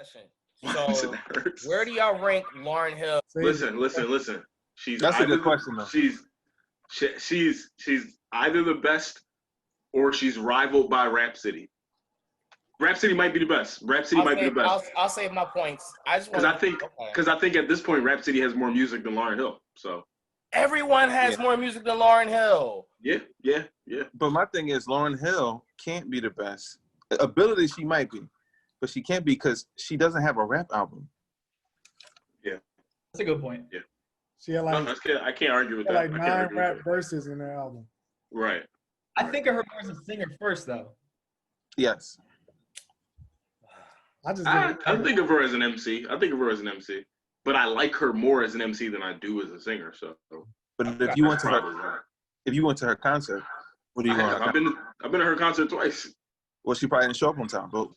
question. Watson So, hurts. where do y'all rank Lauryn Hill? Listen. That's a good question, though. She's either the best or she's rivaled by Rhapsody. Rhapsody might be the best. I'll save my points. Because I think at this point Rhapsody has more music than Lauryn Hill. So everyone has more music than Lauryn Hill. Yeah. But my thing is, Lauryn Hill can't be the best. Ability, she might be, but she can't be because she doesn't have a rap album. Yeah, that's a good point. Yeah, she had like I can't argue with that. Like 9 rap verses in her album. Right. I think of her more as a singer first, though. Yes. I think of her as an MC. But I like her more as an MC than I do as a singer. So, but if you went to her concert, what do you want? I've been to her concert twice. Well, she probably didn't show up on time, but.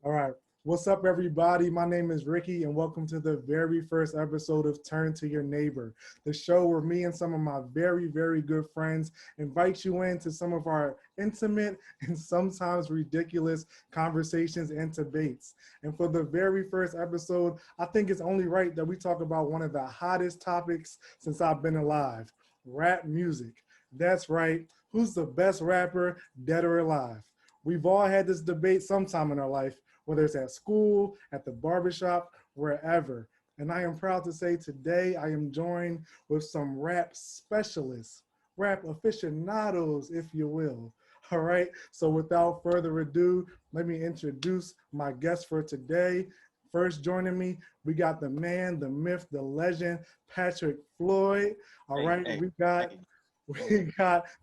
All right. What's up, everybody? My name is Ricky, and welcome to the very first episode of Turn to Your Neighbor, the show where me and some of my very, very good friends invite you into some of our intimate and sometimes ridiculous conversations and debates. And for the very first episode, I think it's only right that we talk about one of the hottest topics since I've been alive, rap music. That's right. Who's the best rapper, dead or alive? We've all had this debate sometime in our life, whether it's at school, at the barbershop, wherever. And I am proud to say today I am joined with some rap specialists, rap aficionados, if you will. All right, so without further ado, let me introduce my guest for today. First joining me, we got the man, the myth, the legend, Patrick Floyd. All right, we got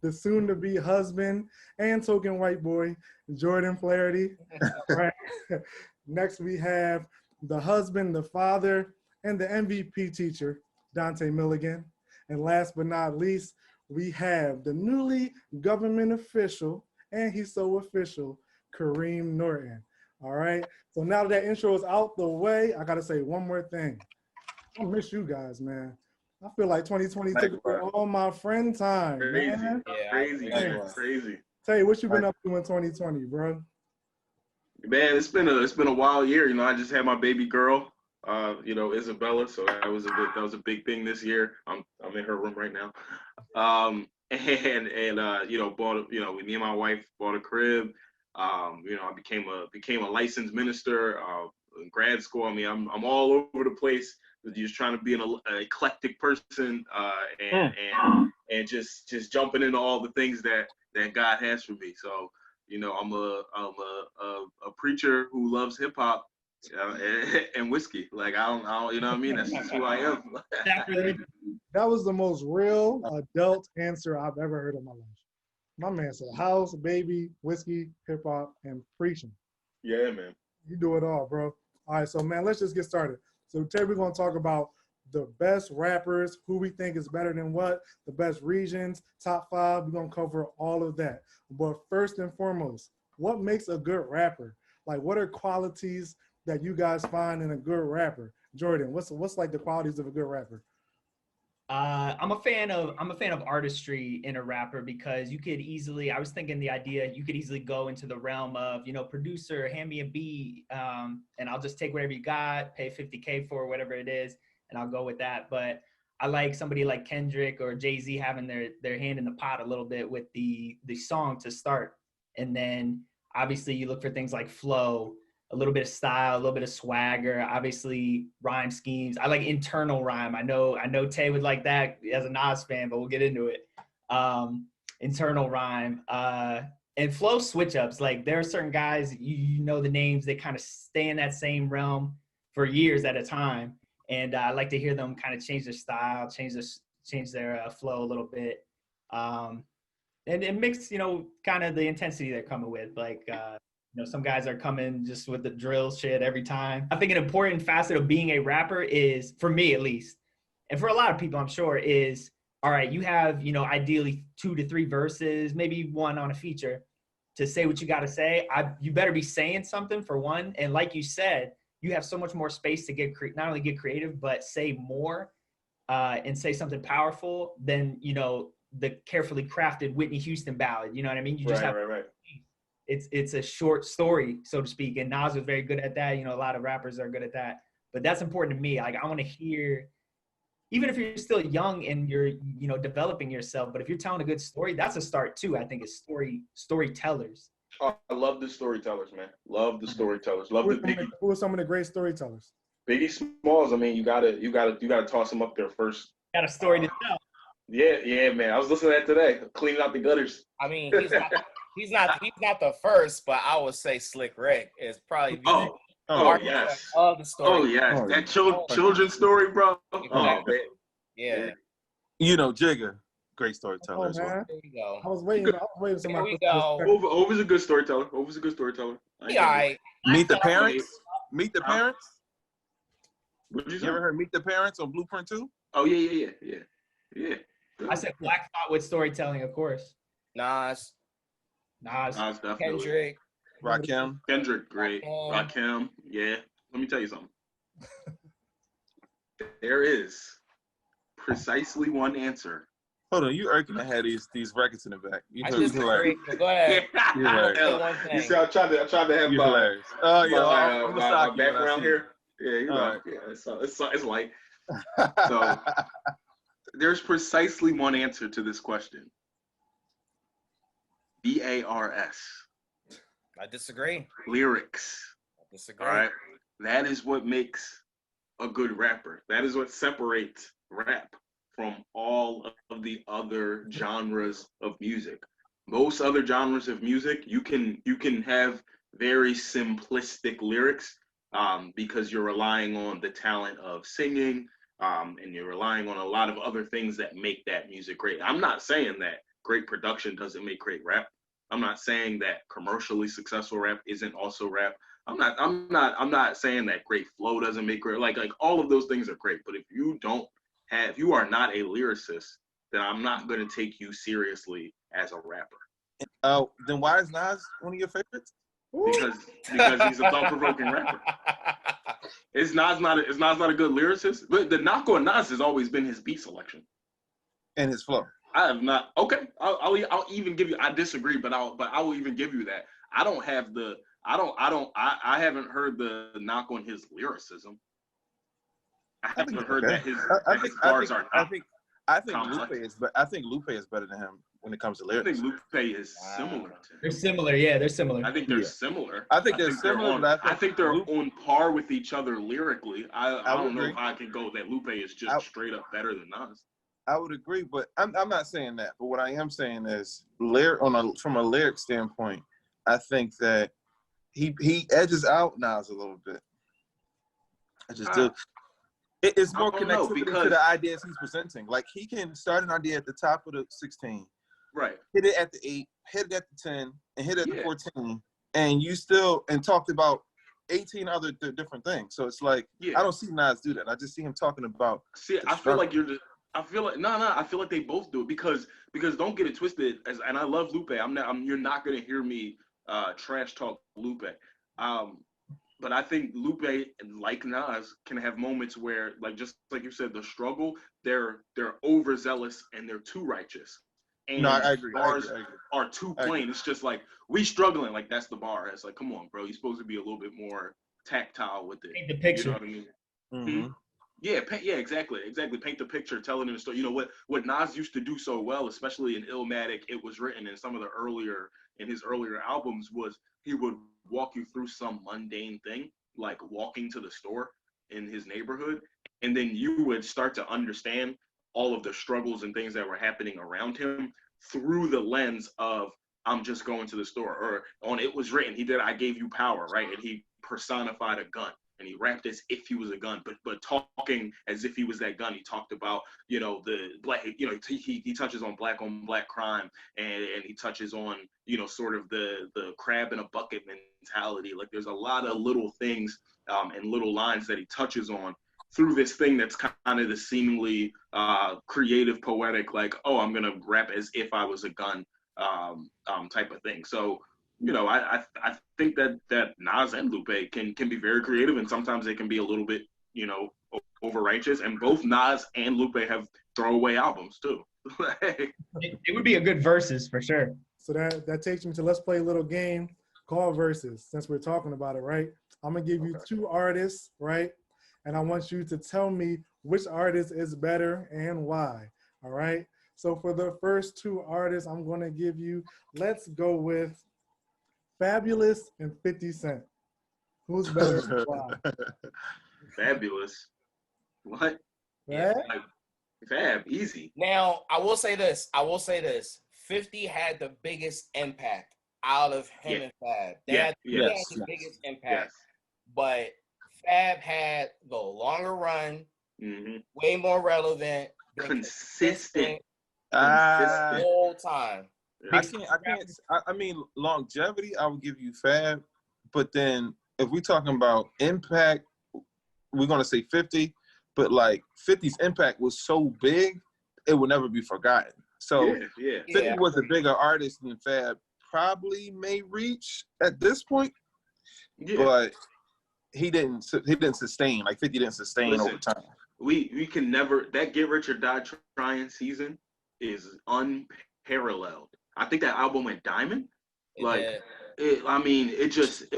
the soon-to-be husband and token white boy, Jordan Flaherty. Right. Next, we have the husband, the father, and the MVP teacher, Dante Milligan. And last but not least, we have the newly government official, and he's so official, Kareem Norton. All right. So now that intro is out the way, I got to say one more thing. I miss you guys, man. I feel like 2020 took away all my friend time, man. Crazy. Tell you what you been up to in 2020, bro. Man, it's been a wild year. You know, I just had my baby girl, Isabella. So that was a big thing this year. I'm in her room right now. Me and my wife bought a crib. I became a licensed minister in grad school. I mean, I'm all over the place. Just trying to be an eclectic person and just jumping into all the things that God has for me. So, you know, I'm a preacher who loves hip hop and whiskey. Like I don't, you know what I mean? That's just who I am. That was the most real adult answer I've ever heard in my life. My man said house, baby, whiskey, hip hop, and preaching. Yeah, man. You do it all, bro. All right, so man, let's just get started. So today we're going to talk about the best rappers, who we think is better than what, the best regions, top 5. We're going to cover all of that. But first and foremost, what makes a good rapper? Like, what are qualities that you guys find in a good rapper? Jordan, what's like the qualities of a good rapper? I'm a fan of artistry in a rapper because you could easily, I was thinking the idea, you could easily go into the realm of, producer, hand me a beat, and I'll just take whatever you got, pay $50K for whatever it is, and I'll go with that. But I like somebody like Kendrick or Jay-Z having their hand in the pot a little bit with the song to start. And then obviously you look for things like flow, a little bit of style, a little bit of swagger, obviously rhyme schemes. I like internal rhyme. I know Tay would like that as a Nas fan, but we'll get into it. Internal rhyme and flow switch ups. Like there are certain guys, you know the names, they kind of stay in that same realm for years at a time. And I like to hear them kind of change their style, change their flow a little bit. And mix, kind of the intensity they're coming with. Like, some guys are coming just with the drill shit every time. I think an important facet of being a rapper is, for me at least, and for a lot of people I'm sure, is, all right, you have, ideally 2 to 3 verses, maybe 1 on a feature to say what you got to say. You better be saying something for one. And like you said, you have so much more space to not only get creative, but say more and say something powerful than, the carefully crafted Whitney Houston ballad. You know what I mean? You just have. Right. it's a short story, so to speak. And Nas was very good at that. A lot of rappers are good at that. But that's important to me. Like, I want to hear, even if you're still young and you're, developing yourself, but if you're telling a good story, that's a start too. I think it's storytellers. Oh, I love the storytellers, man. Love the storytellers. Love the Biggie. Who are some of the great storytellers? Biggie Smalls. I mean, you gotta toss him up there first. Got a story to tell. Yeah, man. I was listening to that today, cleaning out the gutters. I mean, he's not the first, but I would say Slick Rick is probably Yes. of the story. Oh yes, that children's story, bro. Exactly. Oh man. Yeah. Jigga, great storyteller as well. There you go. I was waiting. Here Somebody we go. Over's a good storyteller. Over's a good storyteller. Yeah. Meet the Parents. Meet the Parents. What did you You say? ever heard Meet the Parents on Blueprint 2? Oh yeah. I said Black Thought with storytelling, of course. Nas, Definitely. Kendrick. Rakim. Kendrick, great. Rakim, yeah. Let me tell you something. There is precisely one answer. Hold on, you irking. I had these records in the back. I disagree. Go ahead. You're hilarious. One You thing. see, I tried to have You're my hilarious. Oh yeah, I'm gonna my stop you when I background see here. Yeah, you know, All yeah, it's light. it. So there's precisely one answer to this question. BARS. I disagree. Lyrics. I disagree. All right. That is what makes a good rapper. That is what separates rap from all of the other genres of music. Most other genres of music, you can have very simplistic lyrics because you're relying on the talent of singing and you're relying on a lot of other things that make that music great. I'm not saying that great production doesn't make great rap. I'm not saying that commercially successful rap isn't also rap. I'm not saying that great flow doesn't make great. Like all of those things are great, but if you are not a lyricist, then I'm not going to take you seriously as a rapper. Then why is Nas one of your favorites? Because he's a thought-provoking rapper. Is Nas not a good lyricist? But the knock on Nas has always been his beat selection And his flow. I have not. Okay, I'll even give you. I disagree, but I will even give you that. I haven't heard the knock on his lyricism. I haven't heard that his bars are not. I think complex. Lupe is better than him when it comes to lyrics. I think Lupe is similar to him. They're similar. Yeah, they're similar. I think they're similar. I think they're similar, but I think they're on par with each other lyrically. I don't know agree. if I can go that Lupe is just straight up better than Nas. I would agree, but I'm not saying that. But what I am saying is, from a lyric standpoint, I think that he edges out Nas a little bit. I just do. It's more connectivity to the ideas he's presenting. Like, he can start an idea at the top of the 16, right? Hit it at the 8, hit it at the 10, and hit it at the 14, and talked about 18 other different things. So it's like, I don't see Nas do that. I just see him talking about. See, I feel like they both do it because don't get it twisted. And I love Lupe. You're not gonna hear me trash talk Lupe. But I think Lupe, like Nas, can have moments where, like, just like you said, the struggle, they're overzealous and they're too righteous. And no, I agree. Bars are too plain. It's just like, we struggling. Like, that's the bar. It's like, come on, bro. You're supposed to be a little bit more tactile with it. Paint the picture. You know what I mean? Mm-hmm. Yeah, exactly. Paint the picture, telling the story. You know what Nas used to do so well, especially in Illmatic, It Was Written, and some of his earlier albums, was he would walk you through some mundane thing, like walking to the store in his neighborhood, and then you would start to understand all of the struggles and things that were happening around him through the lens of, I'm just going to the store. Or on It Was Written, he did I Gave You Power, right? And he personified a gun. And he rapped as if he was a gun, but talking as if he was that gun. He talked about, the black, he touches on black crime, and he touches on, sort of the crab in a bucket mentality. Like, there's a lot of little things and little lines that he touches on through this thing that's kind of the seemingly creative, poetic, like, oh, I'm gonna rap as if I was a gun type of thing. So, I think that Nas and Lupe can be very creative, and sometimes they can be a little bit, over righteous. And both Nas and Lupe have throwaway albums too. It would be a good versus for sure. So that takes me to let's play a little game called Versus, since we're talking about it, right? I'm gonna give you two artists, right? And I want you to tell me which artist is better and why. All right. So for the first two artists, I'm gonna give you, let's go with Fabulous and 50 Cent. Who's better and why? Fabulous. What? Yeah. Like, Fab, easy. Now, I will say this. 50 had the biggest impact out of him and Fab. They had the biggest impact. Yes. But Fab had the longer run, Mm-hmm. way more relevant, Consistent. the whole time. I mean, longevity, I would give you Fab. But then if we're talking about impact, we're going to say 50. But like 50's impact was so big, it will never be forgotten. So 50 was a bigger artist than Fab probably may reach at this point. Yeah. But he didn't sustain, like 50 didn't sustain over time. We can never, that Get Rich or Die Trying season is unparalleled. I think that album went diamond. It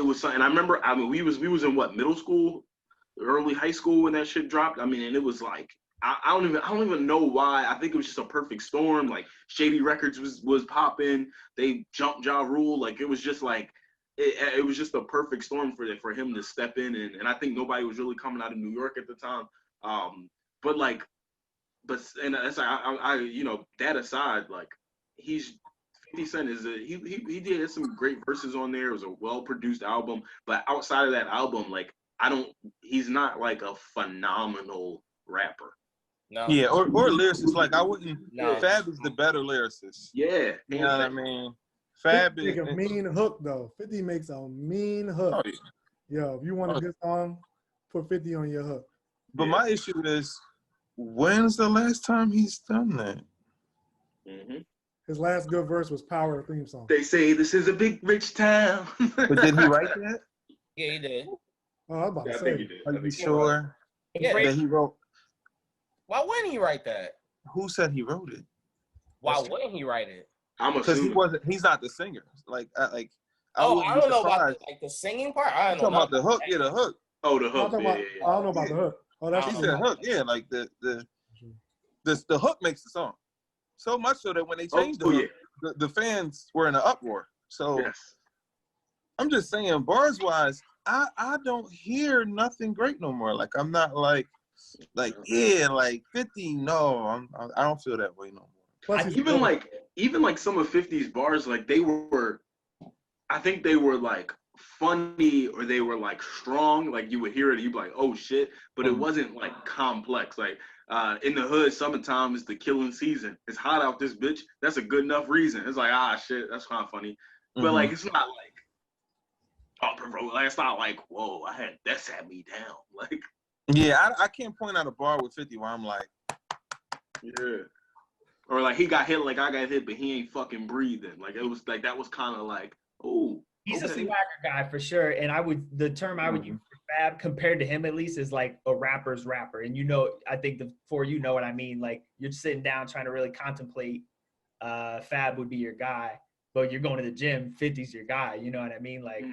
was something. I remember, we was in what, middle school, early high school when that shit dropped. I mean, and it was like, I don't even know why. I think it was just a perfect storm. Like Shady Records was popping. They jumped Ja Rule. Like it was just like, it was just a perfect storm for him to step in. And I think nobody was really coming out of New York at the time. But that's like, that aside, like 50 Cent is he did some great verses on there. It was a well-produced album. But outside of that album, like, he's not like a phenomenal rapper. No. Yeah, or lyricist. Like I wouldn't. No. Fab is the better lyricist. Yeah, you know what I mean. Fab is a mean hook though. 50 makes a mean hook. Oh, yeah. Yo, if you want a good song, put 50 on your hook. But my issue is, when's the last time he's done that? Mm-hmm. His last good verse was Power theme song. They say this is a big rich town. But did he write that? Yeah, he did. Oh, I was about to say. I think he did. Are you sure that he wrote? Why wouldn't he write that? Who said he wrote it? Why wouldn't he write it? Because he's not the singer. I don't know about the singing part. I don't know about the hook. Yeah, the hook. Oh, the hook. I don't know about the hook. Oh, that's he said hook. Yeah, like the hook makes the song so much so that when they changed the hook, the fans were in an uproar. So I'm just saying, bars wise, I don't hear nothing great no more. Like I'm not like 50. No, I don't feel that way no more. Even like some of 50's bars, like I think they were like funny or they were like strong. Like you would hear it, you'd be like, oh shit, but it wasn't like complex. Like in the hood, summertime is the killing season. It's hot out this bitch. That's a good enough reason. It's like shit, that's kind of funny, but like it's not like it's not like whoa, that sat me down. Like I can't point out a bar with 50 where I'm like, or like he got hit, like I got hit, but he ain't fucking breathing. Like it was like that was kind of like, oh, he's a swagger guy for sure. And the term I would use for Fab compared to him at least is like a rapper's rapper. And I think you know what I mean. Like you're sitting down trying to really contemplate. Fab would be your guy, but you're going to the gym. 50's your guy. You know what I mean? Like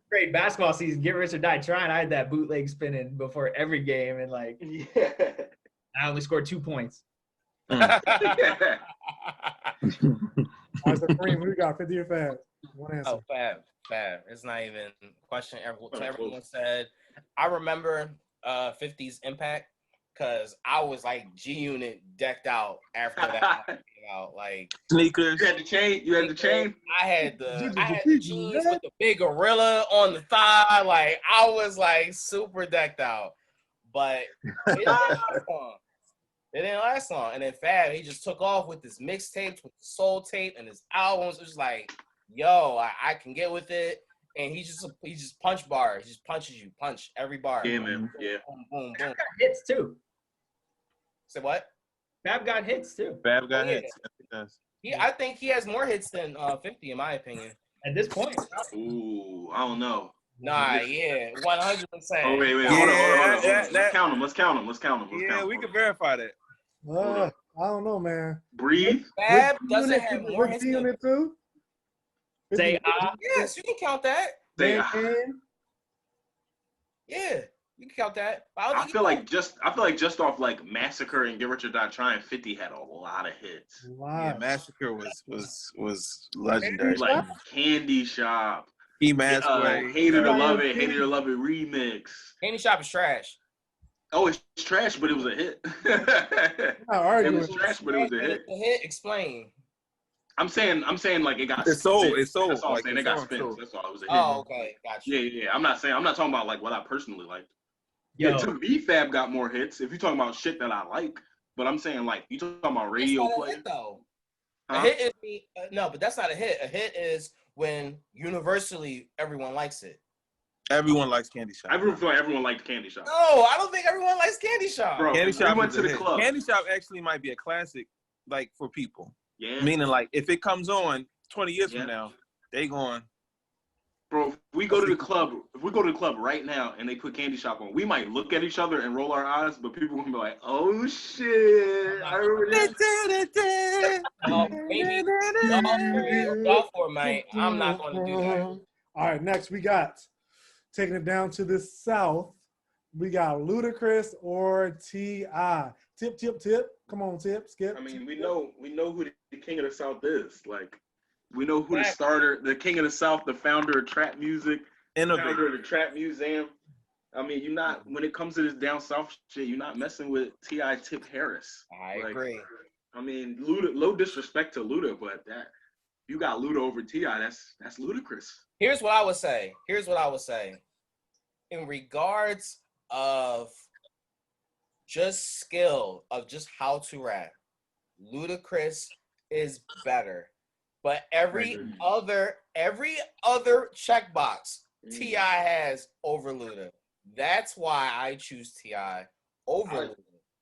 great basketball season. Get Rich or Die Trying. I had that bootleg spinning before every game, and like I only scored 2 points. All right, so Kareem, who got 50 or Fab? One answer. Oh, Fab. It's not even a question. Everyone said. I remember 50's impact because I was like G-Unit decked out after that came out. Like sneakers. You had the chain. I had the jeans with the big gorilla on the thigh. Like I was like super decked out, but it didn't last long. And then Fab, he just took off with his mixtapes, with the soul tape, and his albums. It was like, yo, I can get with it. And he just punch bars. He just punches you, punch every bar. Yeah, man. Yeah. Boom, boom, boom. Fab got hits too. Say what? Fab got hits too. Fab got hits. I think he has more hits than 50, in my opinion. At this point. Ooh, I don't know. Nah, 100%. Oh, wait, hold on. Let's count them. Yeah, we can verify that. All I don't know, man. Breathe. Fab With doesn't G-Unit have too- more with hits. G-Unit too? Say Yes, you can count that. Say, Man, Yeah, you can count that. But I, don't I think feel you like just off like Massacre and Get Rich or Die Trying, 50 had a lot of hits. Yeah, wow. Massacre was legendary. Like Candy Shop, Key Mask Way. Hate It or Love It, Hate It or Love It remix. Candy Shop is trash. Oh, it's trash, but it was a hit. Not It arguing. was trash, but it was a hit. The hit. Explain. I'm saying like it got It's sold. spins. It's sold. That's all I'm Like, saying. it's It got on spins. sold. That's all. It was a hit. Oh, okay, gotcha. Yeah. I'm not talking about like what I personally liked. Yo, Yeah, to me, Fab got more hits. If you're talking about shit that I like, but I'm saying like you talking about That's radio not a play. hit though. Huh? A hit is no, but that's not a hit. A hit is when universally everyone likes it. Everyone likes Candy Shop. I feel like everyone liked Candy Shop. No, I don't think everyone likes Candy Shop. Bro, Candy Shop we went is to a the hit. club. Candy Shop actually might be a classic, like for people. Yeah. Meaning, like if it comes on 20 years Yeah. from now, they going. Bro, if we go to the club right now and they put Candy Shop on, we might look at each other and roll our eyes, but people gonna be like, "Oh shit, I remember that." Maybe y'all for mate. I'm not going to do that. All right, next we got taking it down to the south. We got Ludacris or T.I. Tip. Come on, Tip. Skip. I mean, we know who the king of the South is. Like, we know who the king of the South, the founder of trap music, founder of the Trap Museum. I mean, you're not, when it comes to this down south shit, you're not messing with T.I. Tip Harris. I agree. I mean, Luda, low disrespect to Luda, but that you got Luda over T.I., that's ludicrous. Here's what I would say. In regards of just skill of just how to rap, Ludacris is better. But every other checkbox T.I. has over Luda. That's why I choose T.I. over Luda.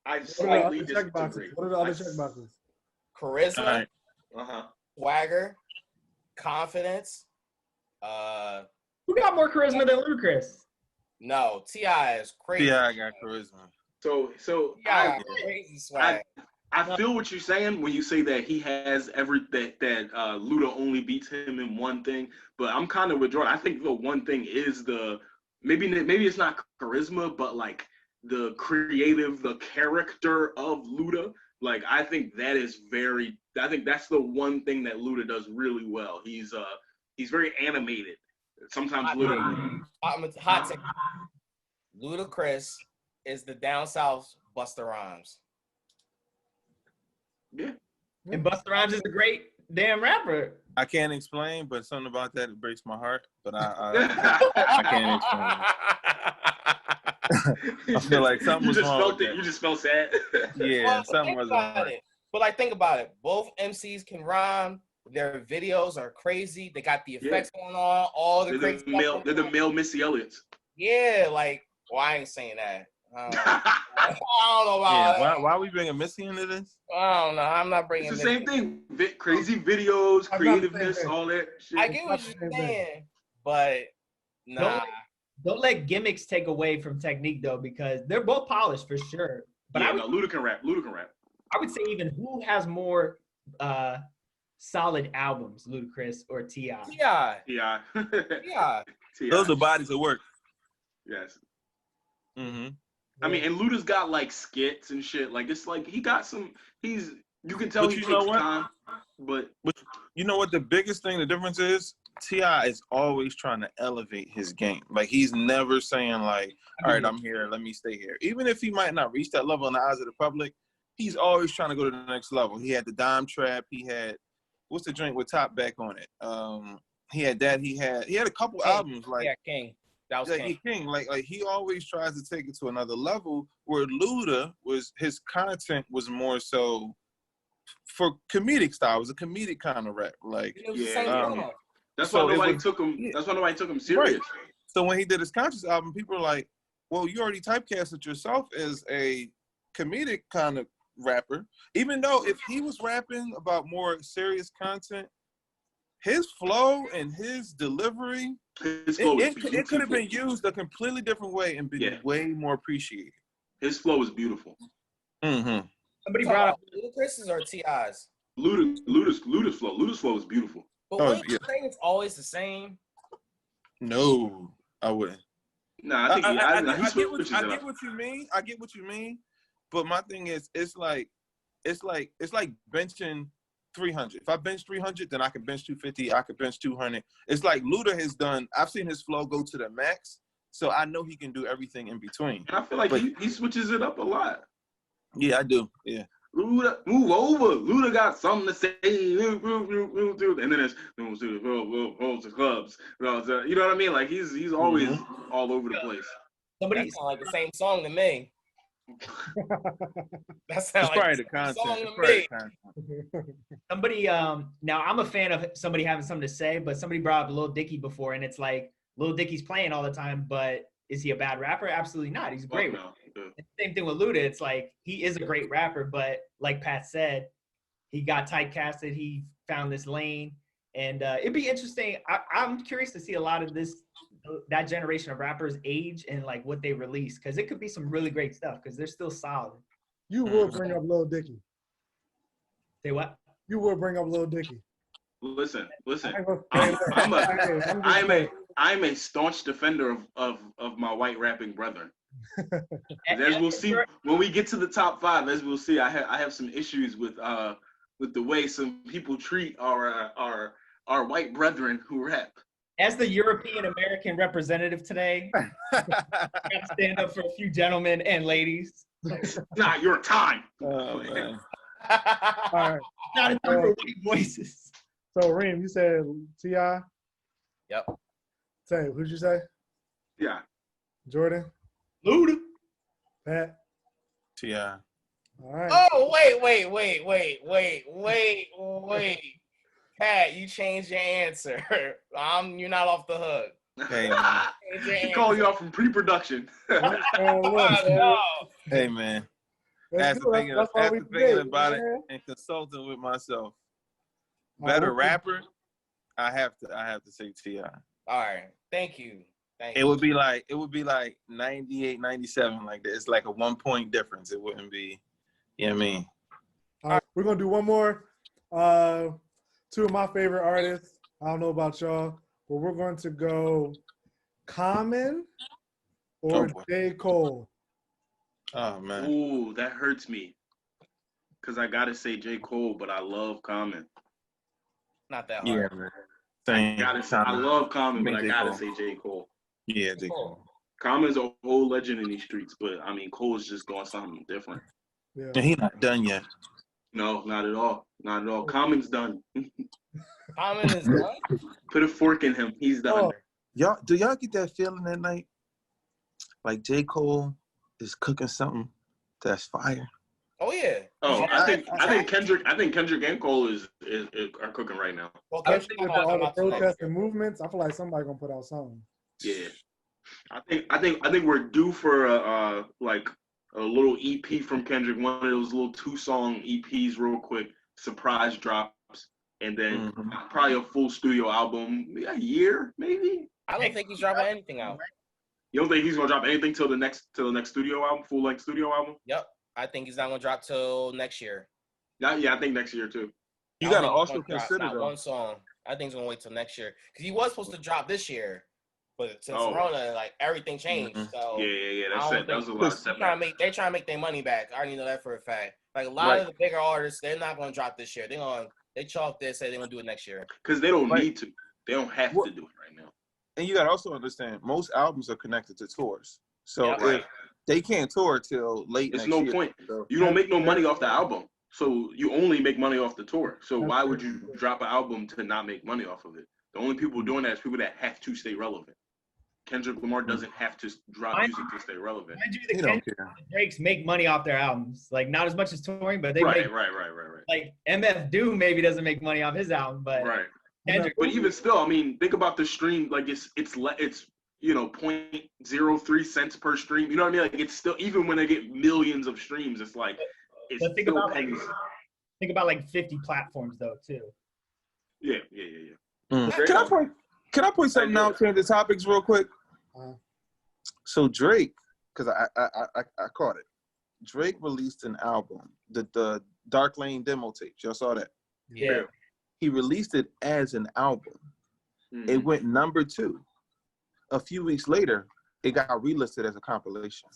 I slightly What are the other disagree. checkboxes? What are the other checkboxes? Charisma, Uh-huh. swagger, confidence. who got more charisma than Ludacris? No, T.I. is crazy. T.I. got charisma. So T.I. crazy swag. I feel what you're saying when you say that he has that Luda only beats him in one thing, but I'm kind of withdrawn. I think the one thing is maybe it's not charisma, but like the character of Luda. Like I think that's the one thing that Luda does really well. He's very animated. Sometimes Luda. Hot take. Ludacris is the down south Busta Rhymes. Yeah. And Busta Rhymes is a great damn rapper. I can't explain, but something about that it breaks my heart. But I can't explain. I feel like something was wrong with that. You just felt sad. Yeah, Well, something was wrong. But like, think about it. Both MCs can rhyme. Their videos are crazy. They got the effects going on. All the crazy stuff. They're the male Missy Elliott's. Yeah, like, well, I ain't saying that. I don't know about Yeah, why are we bringing Missy into this? I don't know. I'm not bringing It's the same thing. Crazy videos, creativeness, all that shit. I get what you're saying, but nah. Don't let gimmicks take away from technique though, because they're both polished for sure. But yeah, Luda can rap. I would say even who has more solid albums, Ludacris or T.I.? T.I. Those are bodies of work. Yes. Mm-hmm. I mean, and Luda's got like skits and shit. Like it's like he got some. You can tell he takes time. But you know what the biggest thing, the difference is? T.I. is always trying to elevate his game. Like he's never saying like, all right, I'm here, let me stay here. Even if he might not reach that level in the eyes of the public, he's always trying to go to the next level. He had the Dime Trap. He had what's the drink with Top Back on it? He had that. He had a couple albums like King. That was King. Like he always tries to take it to another level. Where Luda his content was more so for comedic style. It was a comedic kind of rap. Like that's why nobody took him. That's why nobody took him serious. Right. So when he did his conscious album, people were like, "Well, you already typecasted yourself as a comedic kind of rapper." Even though if he was rapping about more serious content, his flow and his delivery, it could have been used a completely different way and been way more appreciated. His flow is beautiful. Mm-hmm. Somebody brought up Ludacris's or T.I.'s? Luda's flow. Luda's flow is beautiful. But Oh, wouldn't you say it's always the same? No, I wouldn't. Nah, I think he I get switches it up. what you mean. I get what you mean. But my thing is, it's like benching 300. If I bench 300, then I can bench 250. I could bench 200. It's like Luda has done. I've seen his flow go to the max, so I know he can do everything in between. And I feel like he switches it up a lot. Yeah, I do. Yeah. Luda, move over. Luda got something to say. And then it's to clubs. You know what I mean? Like he's always all over the place. That sounds like the same song to me. That sounds like probably the content. Somebody, now I'm a fan of somebody having something to say, but somebody brought up Lil Dicky before, and it's like Lil Dicky's playing all the time, but is he a bad rapper? Absolutely not. He's a great rapper. Same thing with Luda. It's like he is a great rapper, but like Pat said, he got typecasted. He found this lane, and it'd be interesting. I'm curious to see a lot of that generation of rappers age and like what they release, because it could be some really great stuff because they're still solid. You will bring up Lil Dicky. Say what? You will bring up Lil Dicky. Listen. I'm a staunch defender of my white rapping brethren. As we'll see when we get to the top 5, as we'll see, I have some issues with the way some people treat our white brethren who rap. As the European American representative today, I gotta stand up for a few gentlemen and ladies. Not your time. Oh, man. All right. Not enough for white voices. So Reem, you said T.I.? Yep. Say, who'd you say? Yeah. Jordan? Luda. Pat? T.I. All right. Oh, wait. Pat, you changed your answer. You're not off the hook. Hey, man. He called you out from pre-production. Hey, man. After thinking about it and consulting with myself, better rapper, I have to say T.I. All right. Thank you. It would be like 98, 97 like that. It's like a 1 point difference. It wouldn't be, you know what I mean? All right, we're gonna do one more. 2 of my favorite artists. I don't know about y'all, but we're going to go Common or J. Cole. Oh man. Ooh, that hurts me. Cause I gotta say J. Cole, but I love Common. Not that hard. Yeah, man. Same. I love Common, but I gotta Cole. say J. Cole. Yeah, J. Cole. Common's a whole legend in these streets, but I mean Cole's just doing something different. Yeah. And he's not done yet. No, not at all. Not at all. Common's done. Common is done? Put a fork in him. He's done. Do y'all get that feeling that night? Like J. Cole is cooking something that's fire. Oh yeah. Oh, I think Kendrick and Cole are cooking right now. Well, With all the protests and movements, I feel like somebody gonna put out something. Yeah. I think we're due for a little EP from Kendrick, one of those little 2-song EPs real quick, surprise drops, and then probably a full studio album, a year maybe. I don't think he's dropping anything out. You don't think he's gonna drop anything till the next studio album, full length studio album? Yep. I think he's not gonna drop till next year. Yeah, I think next year too. You gotta also consider not one song. I think he's gonna wait till next year because he was supposed to drop this year, but since Corona, like everything changed. So yeah. That was a lot of setback. They trying to make their money back. I already know that for a fact. Like a lot of the bigger artists, they're not gonna drop this year. They chalk this, say they're gonna do it next year. Because they don't need to. They don't have to do it right now. And you gotta also understand, most albums are connected to tours. So if they can't tour till late next year. It's no point. You don't make no money off the album. So you only make money off the tour. So why would you drop an album to not make money off of it? The only people doing that is people that have to stay relevant. Kendrick Lamar doesn't have to drop music to stay relevant. Mind you, the Kendrick and Drakes make money off their albums. Like not as much as touring, but they make right. Like MF Doom maybe doesn't make money off his album, but Kendrick. But even still, I mean, think about the stream. Like it's 0.03 cents per stream. You know what I mean? Like it's still, even when they get millions of streams, it's like it's think still about pennies. Think about like 50 platforms though too. Yeah. Can I point something out to the topics real quick? So Drake, because I caught it. Drake released an album, the Dark Lane demo tapes. Y'all saw that? Yeah. He released it as an album. Mhm. It went number 2. A few weeks later, it got relisted as a compilation.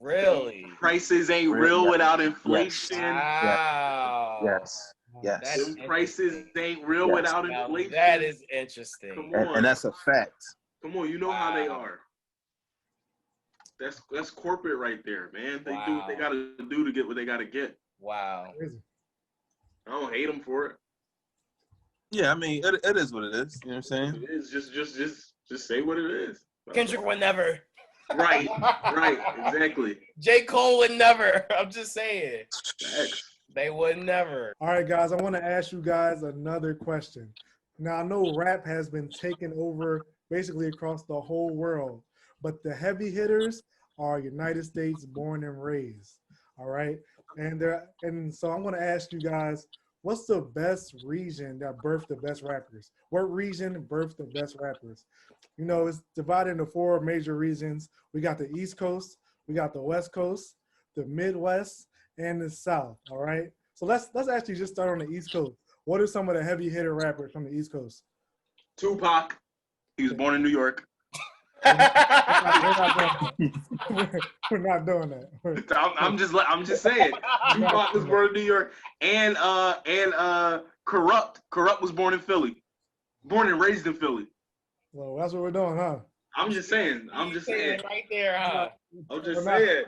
Really? Prices ain't Real, real yes. without inflation. Wow. Yes. Yes. That's Them prices interesting. ain't real Yes. without Now, inflation. that is interesting. Come on. And that's a fact. Come on, you know how they Wow. are. That's corporate right there, man. They do what they Wow. gotta do to get what they gotta get. Wow. Crazy. I don't hate them for it. Yeah, I mean, it is what it is. You know what I'm saying? It is just say what it is. Kendrick would never. Right, exactly. J. Cole would never. I'm just saying. Facts. They would never. All right, guys, I want to ask you guys another question. Now, I know rap has been taken over basically across the whole world, but the heavy hitters are United States born and raised. All right. And so I'm going to ask you guys, what's the best region that birthed the best rappers? What region birthed the best rappers? You know, it's divided into 4 major regions. We got the East Coast, we got the West Coast, the Midwest, and the South. All right. So let's actually just start on the East Coast. What are some of the heavy hitter rappers from the East Coast? Tupac. He was born in New York. We're not doing that. I'm just saying. Tupac was born in New York, and Corrupt was born in Philly, born and raised in Philly. Well, that's what we're doing, huh? I'm just saying. Right there, huh? I'm just We're saying.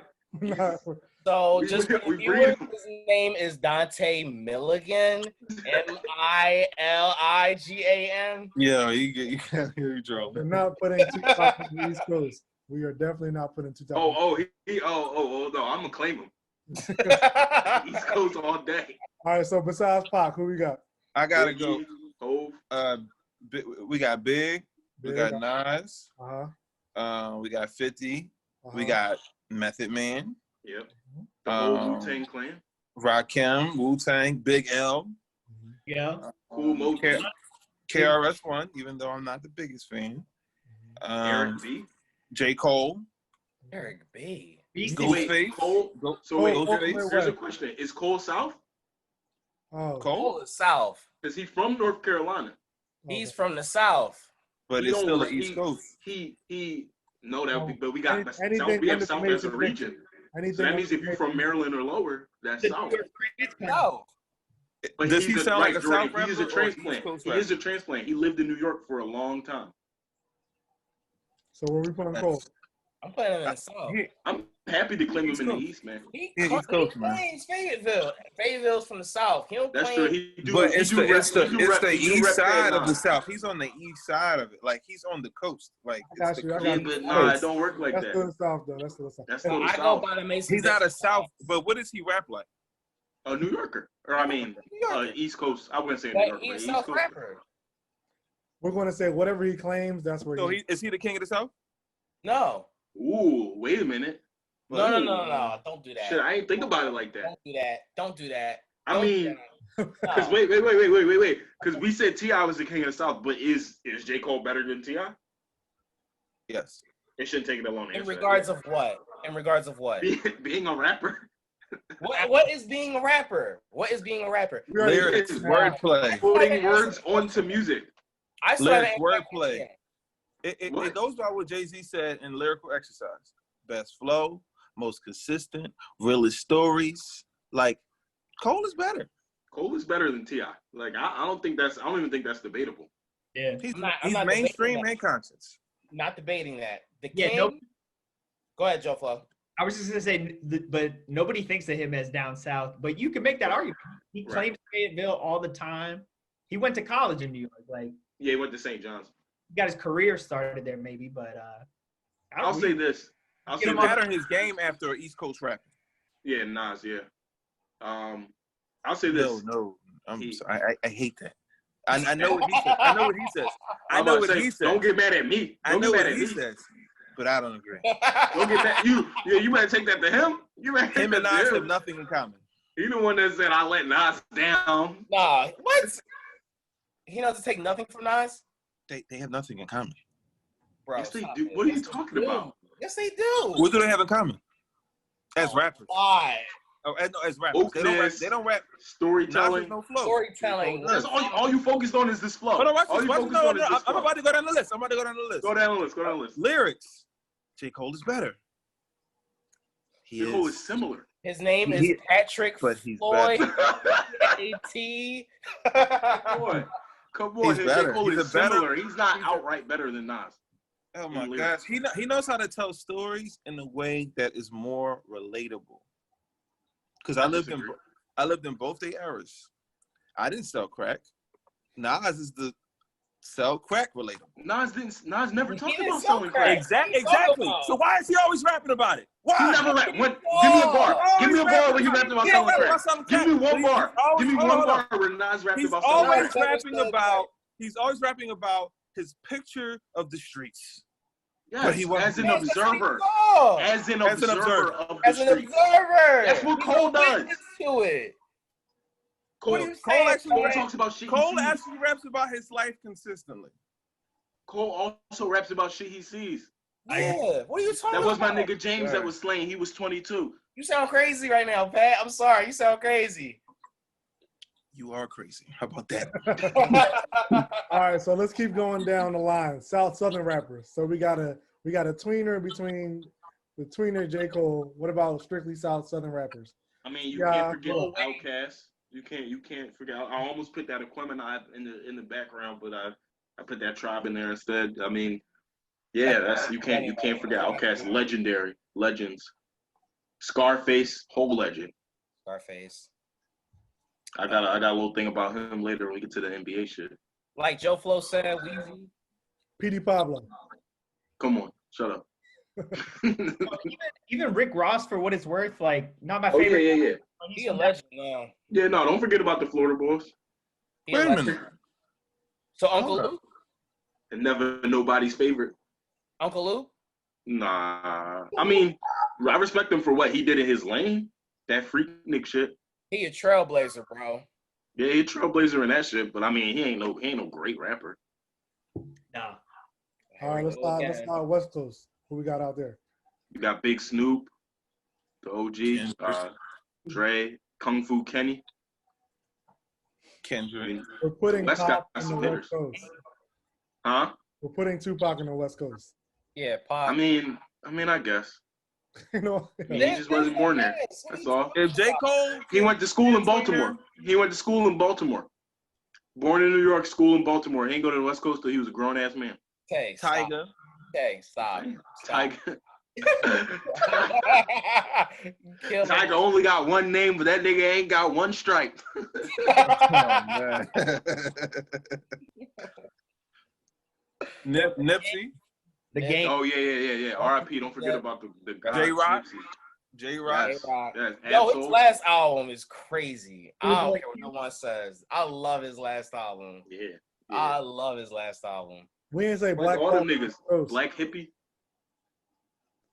not- So We- just for we the viewers, breed 'em. his name is Dante Milligan, Miligan. Yeah, you can't hear you, Joe. We're not putting Tupac on the East Coast. We are definitely not putting Tupac. Oh, no, I'm gonna claim him. East Coast all day. All right, so besides Pac, who we got? I gotta go. Hove. We got Big. We got Nas. Uh-huh. We got 50. Uh-huh. We got Method Man. Yep. The whole Wu-Tang Clan. Rakim, Wu-Tang, Big L. Yeah. Cool Mo. KRS-One, even though I'm not the biggest fan. Eric B. J. Cole. Eric B. Ghostface. Cole. Ghostface. Here's a question: is Cole South? Oh. Cole is South. Is he from North Carolina? He's from the South. But He it's don't still the like- East Coast. But we got Anything we have South as a under region. Anything So that means if you're from Maryland or lower, that's South. No. But Does he he's sound like a Jordan, South rapper He is a or transplant. East Coast He is a transplant. He lived in New York for a long time. So where we putting Cole? I'm putting him in the South. I'm happy to claim him in the East, man. He East Coast, man. claims Fayetteville. Fayetteville's from the South. He don't That's claim. true. But it's the east side of the South. South. He's on the east side of it. Like he's on the coast. Like I got it's you, the I got Yeah, you. coast. but nah, it don't work like That's still that. the South, though. That's still the South. That's still the I go South. by the Mason. He's not a South, but what does he rap like? A New Yorker, or I mean, New Yorker. East Coast. I wouldn't say New But Yorker. he's a East South Coast. rapper. We're going to say whatever he claims, that's where So he is he the king of the South? No. Ooh, wait a minute. No. Don't do that. Shit, I ain't think about it like that. Don't do that. I Don't do mean, that. because No. wait. Because we said T.I. was the king of the South, but is J. Cole better than T.I.? Yes. It shouldn't take that long to In answer regards of what? In regards of what? being a rapper. What is being a rapper? What is being a rapper? We already- Lyrics, wordplay. Putting words onto music. I still haven't Lyrics, answered that wordplay. question. What? It goes by what Jay-Z said in Lyrical Exercise. Best flow, most consistent, realest stories. Like, Cole is better. Cole is better than T.I. Like I don't even think that's debatable. Yeah. He's I'm not mainstream debating that. and conscious. Not debating that. The Yeah, king. nope. Go ahead, Joe Flo. I was just gonna say, but nobody thinks of him as down south. But you can make that argument. He Right. claims Fayetteville all the time. He went to college in New York. Like, Yeah, he went to St. John's. he got his career started there, maybe. But I'll say this. He patterned his game after an East Coast rapper. Yeah, Nas. Yeah. I'll say this. No. He- I hate that. I know what he says. I know what he says. I I'm know about what to say, he says. Don't get mad at me. I Don't know get mad what at he me. says, but I don't agree. Don't get mad. You better take that to him. You better take Him and that to Nas him. have nothing in common. He the one that said I let Nas down. Nah, what? He doesn't take nothing from Nas? They have nothing in common. Bro, Yes, they stop do. it. What are you Yes, they talking do. about? Yes, they do. What do they have in common? As rappers. Why? Oh, no, as rappers. They don't rap. Storytelling. No flow. Storytelling. That's all you focused on is this flow. Hold on, watch all this. you focused No, on is this I'm flow. about to go down the list. Go down the list. Lyrics. J. Cole is better. J. Cole is similar. His name is Patrick but he's Floyd. better. A.T. Come on. He's J. better. Cole He's is similar. He's not outright better than Nas. Oh my gosh, he knows how to tell stories in a way that is more relatable. Because I lived in both their eras. I didn't sell crack. Nas is the sell crack relatable. Nas never talked about selling crack. Exactly. So why is he always rapping about it? Why? He never rapped. Give me a bar. Give me a bar where he rapped about selling crack. Give me one bar. Give me one bar where Nas rapped about selling crack. He's always rapping about his picture of the streets. Yes, as an observer. As an observer of the As an streets. observer. That's what Cole does. To it. Cole actually talks about shit. Cole actually raps about his life consistently. Cole also raps about shit he sees. Yeah. What are you talking about? That was my nigga James that was slain. He was 22. You sound crazy right now, Pat. I'm sorry. You sound crazy. You are crazy. How about that? All right, so let's keep going down the line. Southern rappers. So we got a tweener between the tweener J. Cole. What about strictly Southern rappers? I mean, you can't forget Outkast. You can't forget. I almost put that Aquemini in the background, but I put that Tribe in there instead. I mean, yeah, that's you can't forget Outkast. Legendary legends. Scarface, whole legend. Scarface. I got a little thing about him later when we get to the NBA shit. Like Joe Flo said, Weezy. P.D. Pablo. Come on, shut up. Even Rick Ross, for what it's worth, like not my favorite. Yeah. He a legend now. Yeah, no, don't forget about the Florida boys. Wait a minute. So Uncle Luke? And never nobody's favorite. Uncle Luke? Nah. I mean, I respect him for what he did in his lane. That freaknik shit. He a trailblazer, bro. Yeah, he a trailblazer in that shit, but I mean, he ain't no great rapper. Nah. All right, let's start West Coast. Who we got out there? You got Big Snoop, the OG, Dre, Kung Fu Kenny. Kendrick. We're putting West Pac got on some the hitters. West Coast. Huh? We're putting Tupac on the West Coast. Yeah, Pac. I mean, I guess. You know, He just wasn't born there. That's all. If J. Cole, He went to school in Baltimore. Born in New York, school in Baltimore. He ain't go to the West Coast till he was a grown ass man. Okay, Tiger. Okay, stop. Tiger. Tiger only got one name, but that nigga ain't got one stripe. Oh, man. Nipsey. The game. Oh yeah. R.I.P. Don't forget about the guy. J-Rock. Nipsey. J-Rock. Yes. Yo, his Absol. last album is crazy. I don't care what no one says. I love his last album. Yeah. I love his last album. we ain't say Like Black all Thought them niggas. Coast. Black Hippie.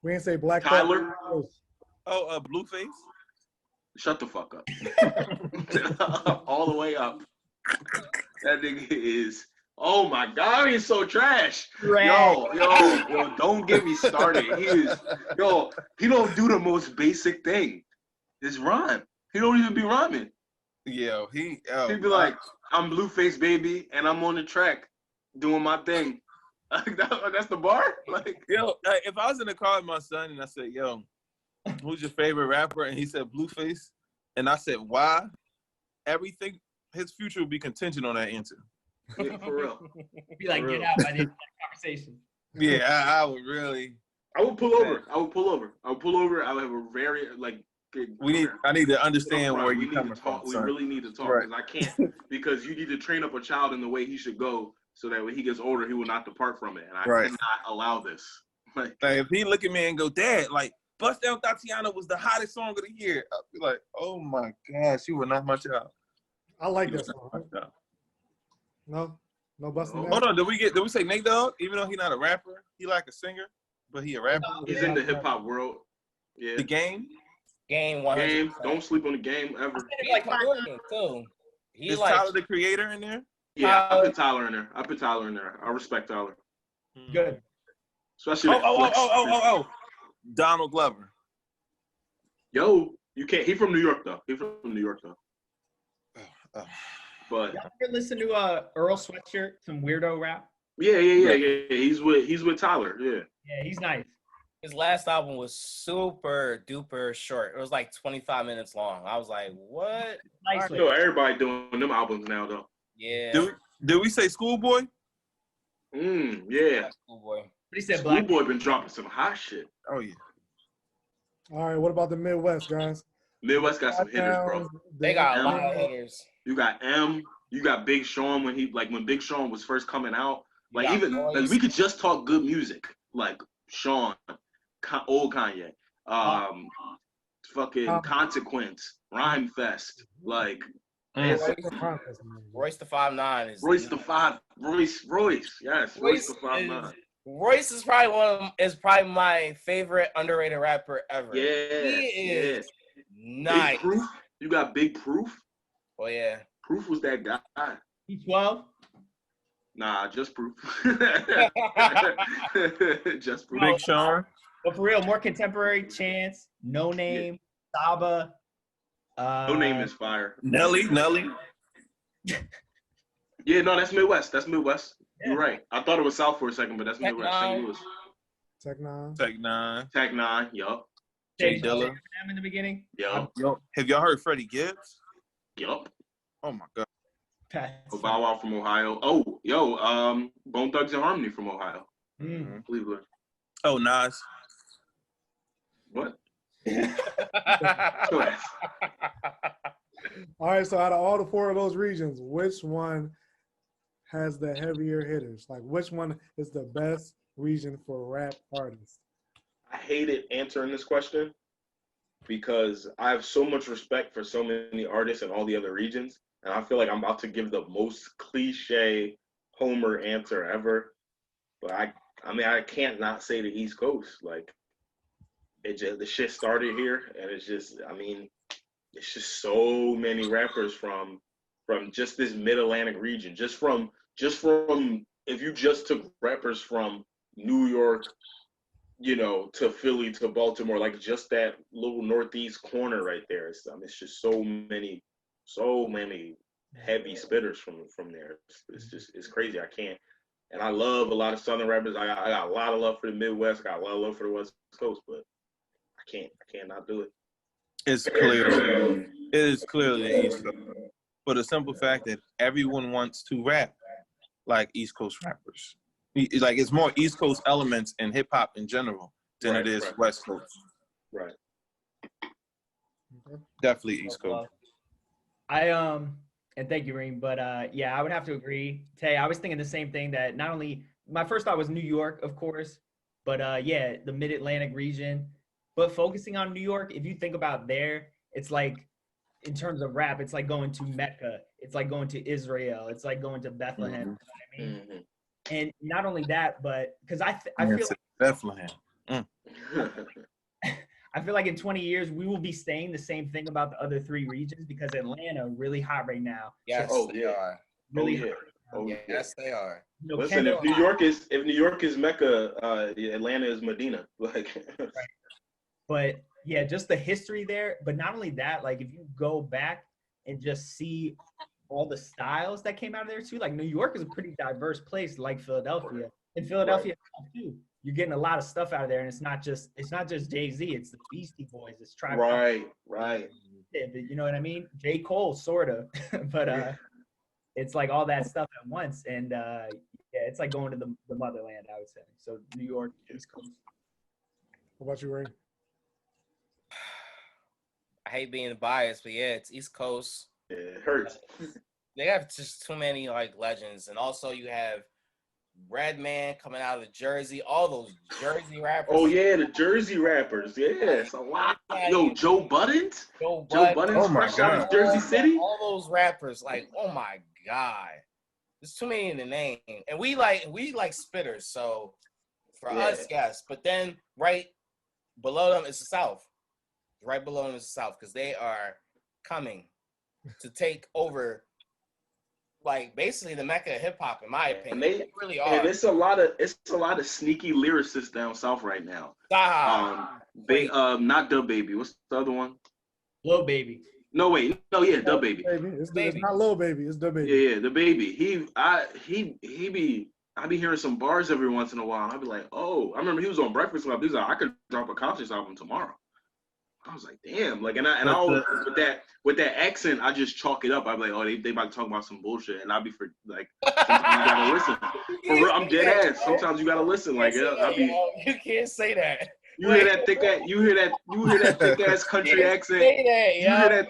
We ain't say Black Tyler. Thought Coast. Oh, Blueface. Shut the fuck up. All the way up. That nigga is. Oh my God, he's so trash. Yo, don't get me started. He don't do the most basic thing. His rhyme. He don't even be rhyming. Yo, He'd be like, I'm Blueface, baby, and I'm on the track doing my thing. That's the bar? Like, yo, if I was in the car with my son and I said, yo, who's your favorite rapper? And he said Blueface. And I said, why? Everything, his future would be contingent on that answer. yeah, for real. Be like, get out by the end of that conversation. Yeah, I would really. I would pull over. I would have a very, like, I need to understand where you're coming from. We really need to talk because I can't, because you need to train up a child in the way he should go so that when he gets older, he will not depart from it. And I cannot allow this. Like, if he look at me and go, Dad, like, Bust Down Tatiana was the hottest song of the year, I'll be like, oh my gosh, you were not my child. I like that song. No busting down. Hold on, did we say Nate Dogg? Even though he's not a rapper, he like a singer, but he a rapper. He's in the hip hop world. Yeah. The Game. Game 100%. Don't sleep on the Game ever. He like Jordan too. Is Tyler the Creator in there? Yeah, I put Tyler in there. I respect Tyler. Good. Especially Oh. Donald Glover. Yo, you can't. He from New York though. But Y'all ever listen to Earl Sweatshirt, some weirdo rap? yeah. He's with Tyler. Yeah. Yeah, he's nice. His last album was super duper short. It was like 25 minutes long. I was like, what? Nice. You know, everybody doing them albums now though. Yeah. Did we say Schoolboy? Yeah. Schoolboy. But he said Black. Schoolboy been dropping some hot shit. Oh yeah. All right, what about the Midwest, guys? Midwest got some hitters, bro. They got a lot M. of hitters. You got M. You got Big Sean when Big Sean was first coming out. Like even Royce. we could just talk good music. Like Sean, old Kanye, fucking Consequence, Rhyme Fest, like Royce the 5'9" is Royce the 5. Royce. Yes, Royce the 5'9". Royce is probably my favorite underrated rapper ever. Yeah, he is nice. Big Proof. You got Big Proof. Oh yeah. Proof was that guy. T12. Nah, just Proof. Just Proof. Big Sean. But for real, more contemporary, Chance, No Name, Saba. No Name is fire. Nelly. Yeah, no, that's Midwest. Yeah. You're right. I thought it was South for a second, but that's Midwest. St. Louis. Tech Nine. Tech Nine. Yup. Jay Dilla. In the beginning. Yup. Yo, have y'all heard Freddie Gibbs? Yup. Oh my God. Bow Wow from Ohio. Oh, yo, Bone Thugs and Harmony from Ohio. Mm. Cleveland. Oh, Nas. What? All right, so out of all the four of those regions, which one has the heavier hitters? Like, which one is the best region for rap artists? I hated answering this question because I have so much respect for so many artists in all the other regions. And I feel like I'm about to give the most cliche Homer answer ever. But I can't not say the East Coast. Like, the shit started here, and it's just so many rappers from just this Mid-Atlantic region. Just from if you just took rappers from New York, to Philly to Baltimore, like just that little Northeast corner right there. It's just so many heavy spitters from there. It's crazy. I can't. And I love a lot of Southern rappers. I got a lot of love for the Midwest. I got a lot of love for the West Coast, but I can't not do it. It's clear. It is clearly the East Coast. For the simple fact that everyone wants to rap like East Coast rappers. Like, it's more East Coast elements in hip hop in general than it is West Coast. Right. Definitely East Coast. And thank you, Reem, but yeah, I would have to agree. Tay, I was thinking the same thing, that not only my first thought was New York, of course, but yeah, the Mid-Atlantic region. But focusing on New York, if you think about there, it's like, in terms of rap, it's like going to Mecca, it's like going to Israel, it's like going to Bethlehem. Mm-hmm. You know what I mean? And not only that, but because I feel like Bethlehem. I feel like in 20 years, we will be saying the same thing about the other three regions, because Atlanta really hot right now. Yes, they are. Really hot. Yes, they are. Listen, if New York is Mecca, Atlanta is Medina. Like, right. But yeah, just the history there. But not only that, like if you go back and just see all the styles that came out of there too, like New York is a pretty diverse place, like Philadelphia. And Philadelphia too. You're getting a lot of stuff out of there, and it's not just Jay-Z, it's the Beastie Boys, it's Tribe. Right. You know what I mean? J. Cole, sort of, but it's like all that stuff at once, and yeah, it's like going to the motherland, I would say. So New York, East Coast. What about you, Ray? I hate being biased, but yeah, it's East Coast. Yeah, it hurts. They have just too many like legends, and also you have Redman coming out of Jersey, all those Jersey rappers. Oh yeah, the Jersey rappers. Yeah, it's a lot. Yo, Joe Budden. Joe Budden. Oh my fresh out God. of Jersey City. All those rappers, like, oh my God. There's too many in the name. And we like spitters, so for us, yes. But then right below them is the South. Right below them is the South, because they are coming to take over like basically the mecca of hip hop, in my opinion. They really are. And it's a lot of sneaky lyricists down south right now. Not Dub Baby. What's the other one? Lil Baby. No, wait. No, yeah, Dub Baby. It's not Lil Baby. It's Dub Baby. Yeah, the baby. I be hearing some bars every once in a while. And I'd be like, oh, I remember he was on Breakfast Club. He was like, I could drop a conscious album tomorrow. I was like, damn. Like, and I always, with that accent, I just chalk it up. I'd be like, oh, they about to talk about some bullshit, and I'd be sometimes you gotta listen. For real, I'm dead ass. Sometimes you gotta listen. Like, you can't say that. You hear that thick ass country accent. Say that, you hear that.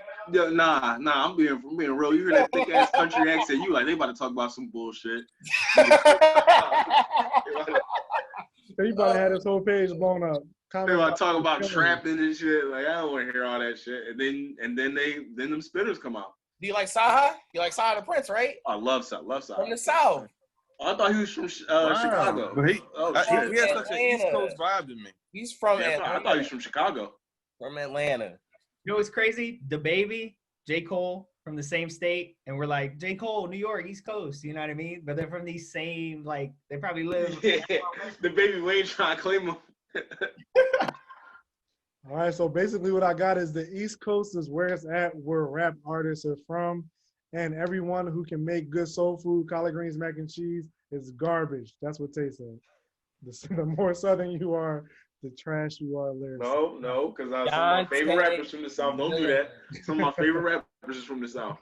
Nah, I'm being real. You hear that thick ass country accent, you like they about to talk about some bullshit. He probably had his whole page blown up. They about to talk about trapping and shit. Like, I don't want to hear all that shit. And then them spitters come out. Do you like Saha? You like Saha the Prince, right? I love Saha. From the South. I thought he was from Chicago. But he has such an East Atlanta. Coast vibe to me. He's from I Atlanta. thought he was from Chicago. From Atlanta. You know what's crazy? The Baby, J. Cole from the same state, and we're like, J. Cole, New York, East Coast, you know what I mean? But they're from these same, like, they probably live. The Baby Wayne trying to claim him. All right, so basically what I got is the East Coast is where it's at, where rap artists are from, and everyone who can make good soul food, collard greens, mac and cheese, is garbage. That's what Tay said. The more southern you are, the trash you are, lyrics. No, because some of my favorite rappers from the South don't do that. Some of my favorite rappers is from the South.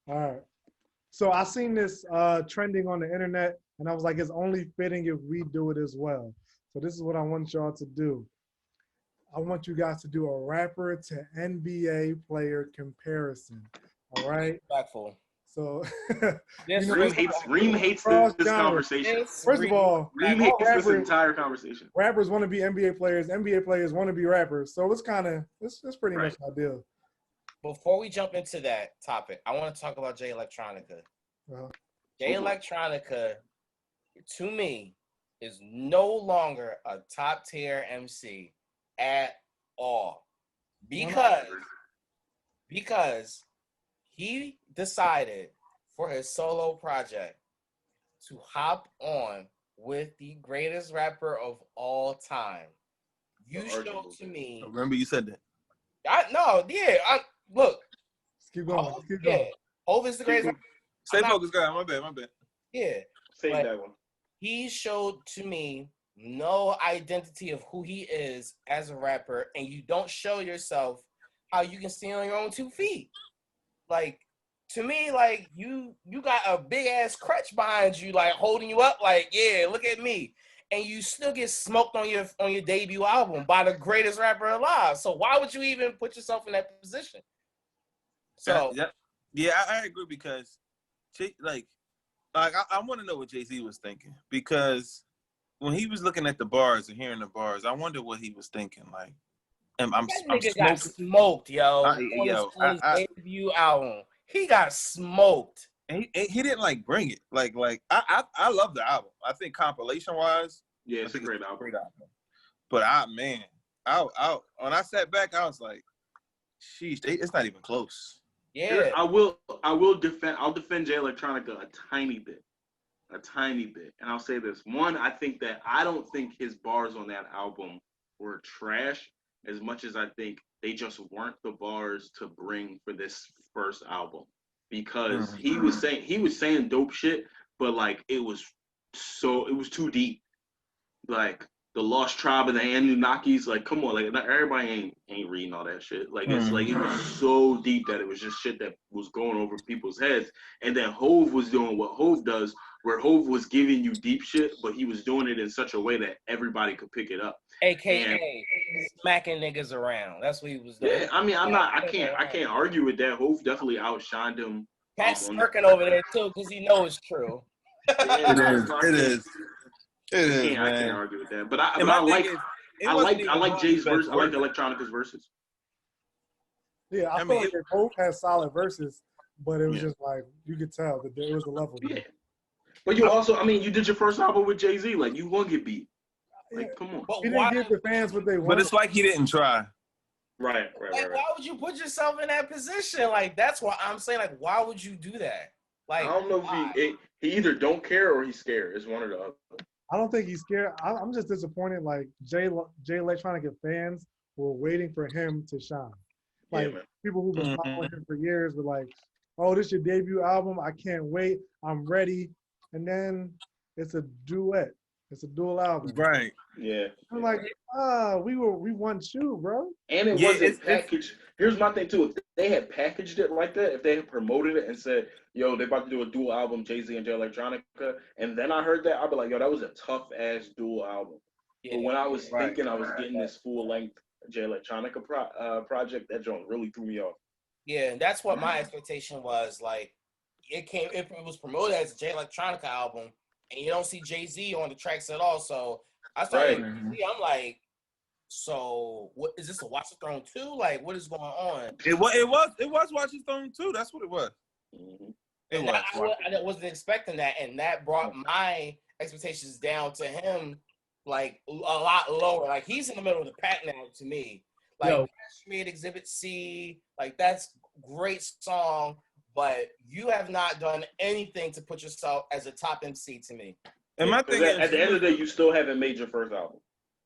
All right. So I seen this trending on the internet, and I was like, it's only fitting if we do it as well. So this is what I want y'all to do. I want you guys to do a rapper to NBA player comparison. All right? Respectful. So Reem hates this conversation. First of all, Reem hates this entire conversation. Rappers want to be NBA players. NBA players want to be rappers. So it's pretty much ideal. Before we jump into that topic, I want to talk about Jay Electronica. Jay Electronica, to me, is no longer a top tier MC at all, because he decided for his solo project to hop on with the greatest rapper of all time. You showed to me. Remember you said that. Look. Let's keep going. Hov is the greatest. Stay focused, guy. My bad. Yeah. Say that one. He showed to me no identity of who he is as a rapper, and you don't show yourself how you can stand on your own 2 feet. Like, to me, like, you got a big ass crutch behind you, like holding you up, like, yeah, look at me. And you still get smoked on your debut album by the greatest rapper alive. So why would you even put yourself in that position? So I agree, because I want to know what Jay-Z was thinking, because when he was looking at the bars and hearing the bars, I wonder what he was thinking. Like, I'm got smoked, yo. On his debut album, he got smoked. And he didn't bring it. Like I love the album. I think compilation wise, it's a great album. But when I sat back, I was like, sheesh, it's not even close. Yeah. I'll defend Jay Electronica a tiny bit. And I'll say this. One, I don't think his bars on that album were trash as much as I think they just weren't the bars to bring for this first album. Because he was saying dope shit, but it was too deep. Like the Lost Tribe and the Anunnakis, come on, not everybody ain't reading all that shit. It was so deep that it was just shit that was going over people's heads. And then Hov was doing what Hov does, where Hov was giving you deep shit, but he was doing it in such a way that everybody could pick it up. AKA smacking niggas around. That's what he was doing. Yeah, I mean, I can't argue with that. Hov definitely outshined him. Pat's smirking over there too, because he knows it's true. It is. I can't argue with that. But I like Jay's verse. I like Electronica's verses. Yeah, I feel like they both had solid verses, but it was just you could tell that there was a level. Yeah. But you also, you did your first album with Jay-Z. You won't get beat. Come on. But he didn't give the fans what they wanted. But it's like he didn't try. Right. Why would you put yourself in that position? That's why I'm saying, why would you do that? I Like, don't know if he either don't care or he's scared. It's one or the other. I don't think he's scared. I'm just disappointed. Like Jay Electronica fans were waiting for him to shine. Like man. people who've been following him for years were like, "Oh, this is your debut album. I can't wait. I'm ready." And then it's a duet. It's a dual album. Right. Yeah. I'm like, we want you, bro. And it wasn't packaged. Here's my thing too. If they had packaged it like that, if they had promoted it and said, "Yo, they about to do a dual album, Jay-Z and Jay Electronica," and then I heard that, I'd be like, "Yo, that was a tough ass dual album." yeah, But when I was thinking I was getting this full length Jay Electronica project, that joint really threw me off. yeah, and that's what my expectation was. Like, it was promoted as a Jay Electronica album, and you don't see Jay-Z on the tracks at all. So I started, I'm like, so what is this, a Watch the Throne 2? Like, what is going on? It was Watch the Throne 2. That's what it was. Mm-hmm. I wasn't expecting that, and that brought my expectations down to him, like a lot lower. Like, he's in the middle of the pack now to me. Like, Kashmir Exhibit C, like that's great song, but you have not done anything to put yourself as a top MC to me. And my thing is, at the end of the day, you still haven't made your first album.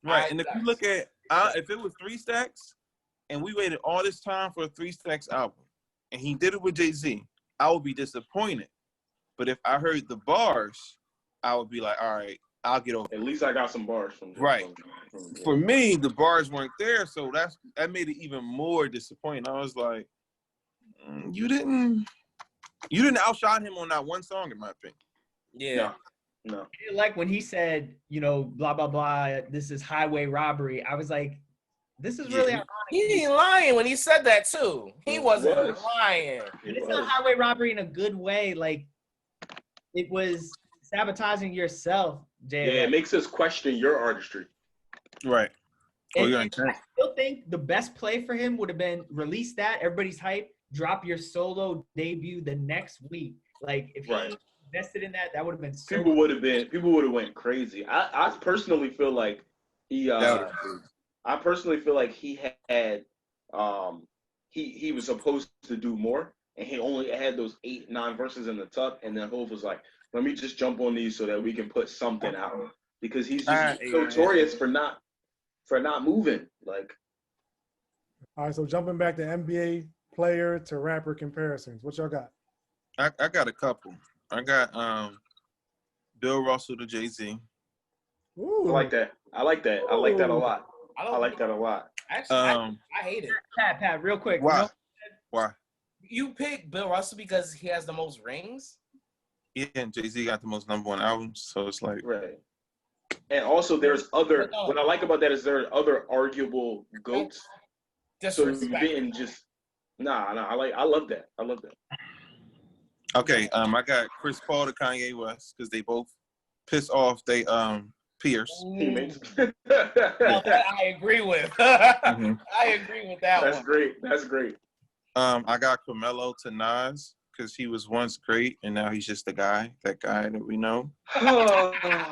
Right, and if you look at if it was 3 Stacks, and we waited all this time for a 3 Stacks album, and he did it with Jay-Z, I would be disappointed. But if I heard the bars, I would be like, all right, I'll get over it. At least I got some bars from Right. For me, the bars weren't there, so that made it even more disappointing. I was like, you didn't outshine him on that one song, in my opinion. Yeah. No. Like when he said, you know, blah blah blah, this is highway robbery. I was like, this is really ironic. He ain't lying when he said that too. He wasn't lying. And it's not highway robbery in a good way. Like, it was sabotaging yourself, Jay. Yeah, it makes us question your artistry. Right. And I still think the best play for him would have been release that, everybody's hype, drop your solo debut the next week. Like, if he invested in that, that would have been so people would have went crazy. I personally feel like he I personally feel like he had he was supposed to do more, and he only had those 8-9 verses in the tuck, and then Hov was like, let me just jump on these so that we can put something out, because he's just notorious for not moving. Like, all right, so jumping back to NBA player to rapper comparisons, what y'all got? I got a couple. I got Bill Russell to Jay-Z. I like that. I like that a lot. I like that a lot. Actually, I hate it. Pat, real quick. Why? Why? You pick Bill Russell because he has the most rings? Yeah, and Jay-Z got the most #1 albums, so it's like right. And also, there's other. What I like about that is there are other arguable GOATs. So you didn't just. I love that. I love that. Okay, I got Chris Paul to Kanye West because they both piss off they peers. Teammates. I agree with. I agree with that. That's great. That's great. I got Carmelo to Nas because he was once great and now he's just that guy that we know. I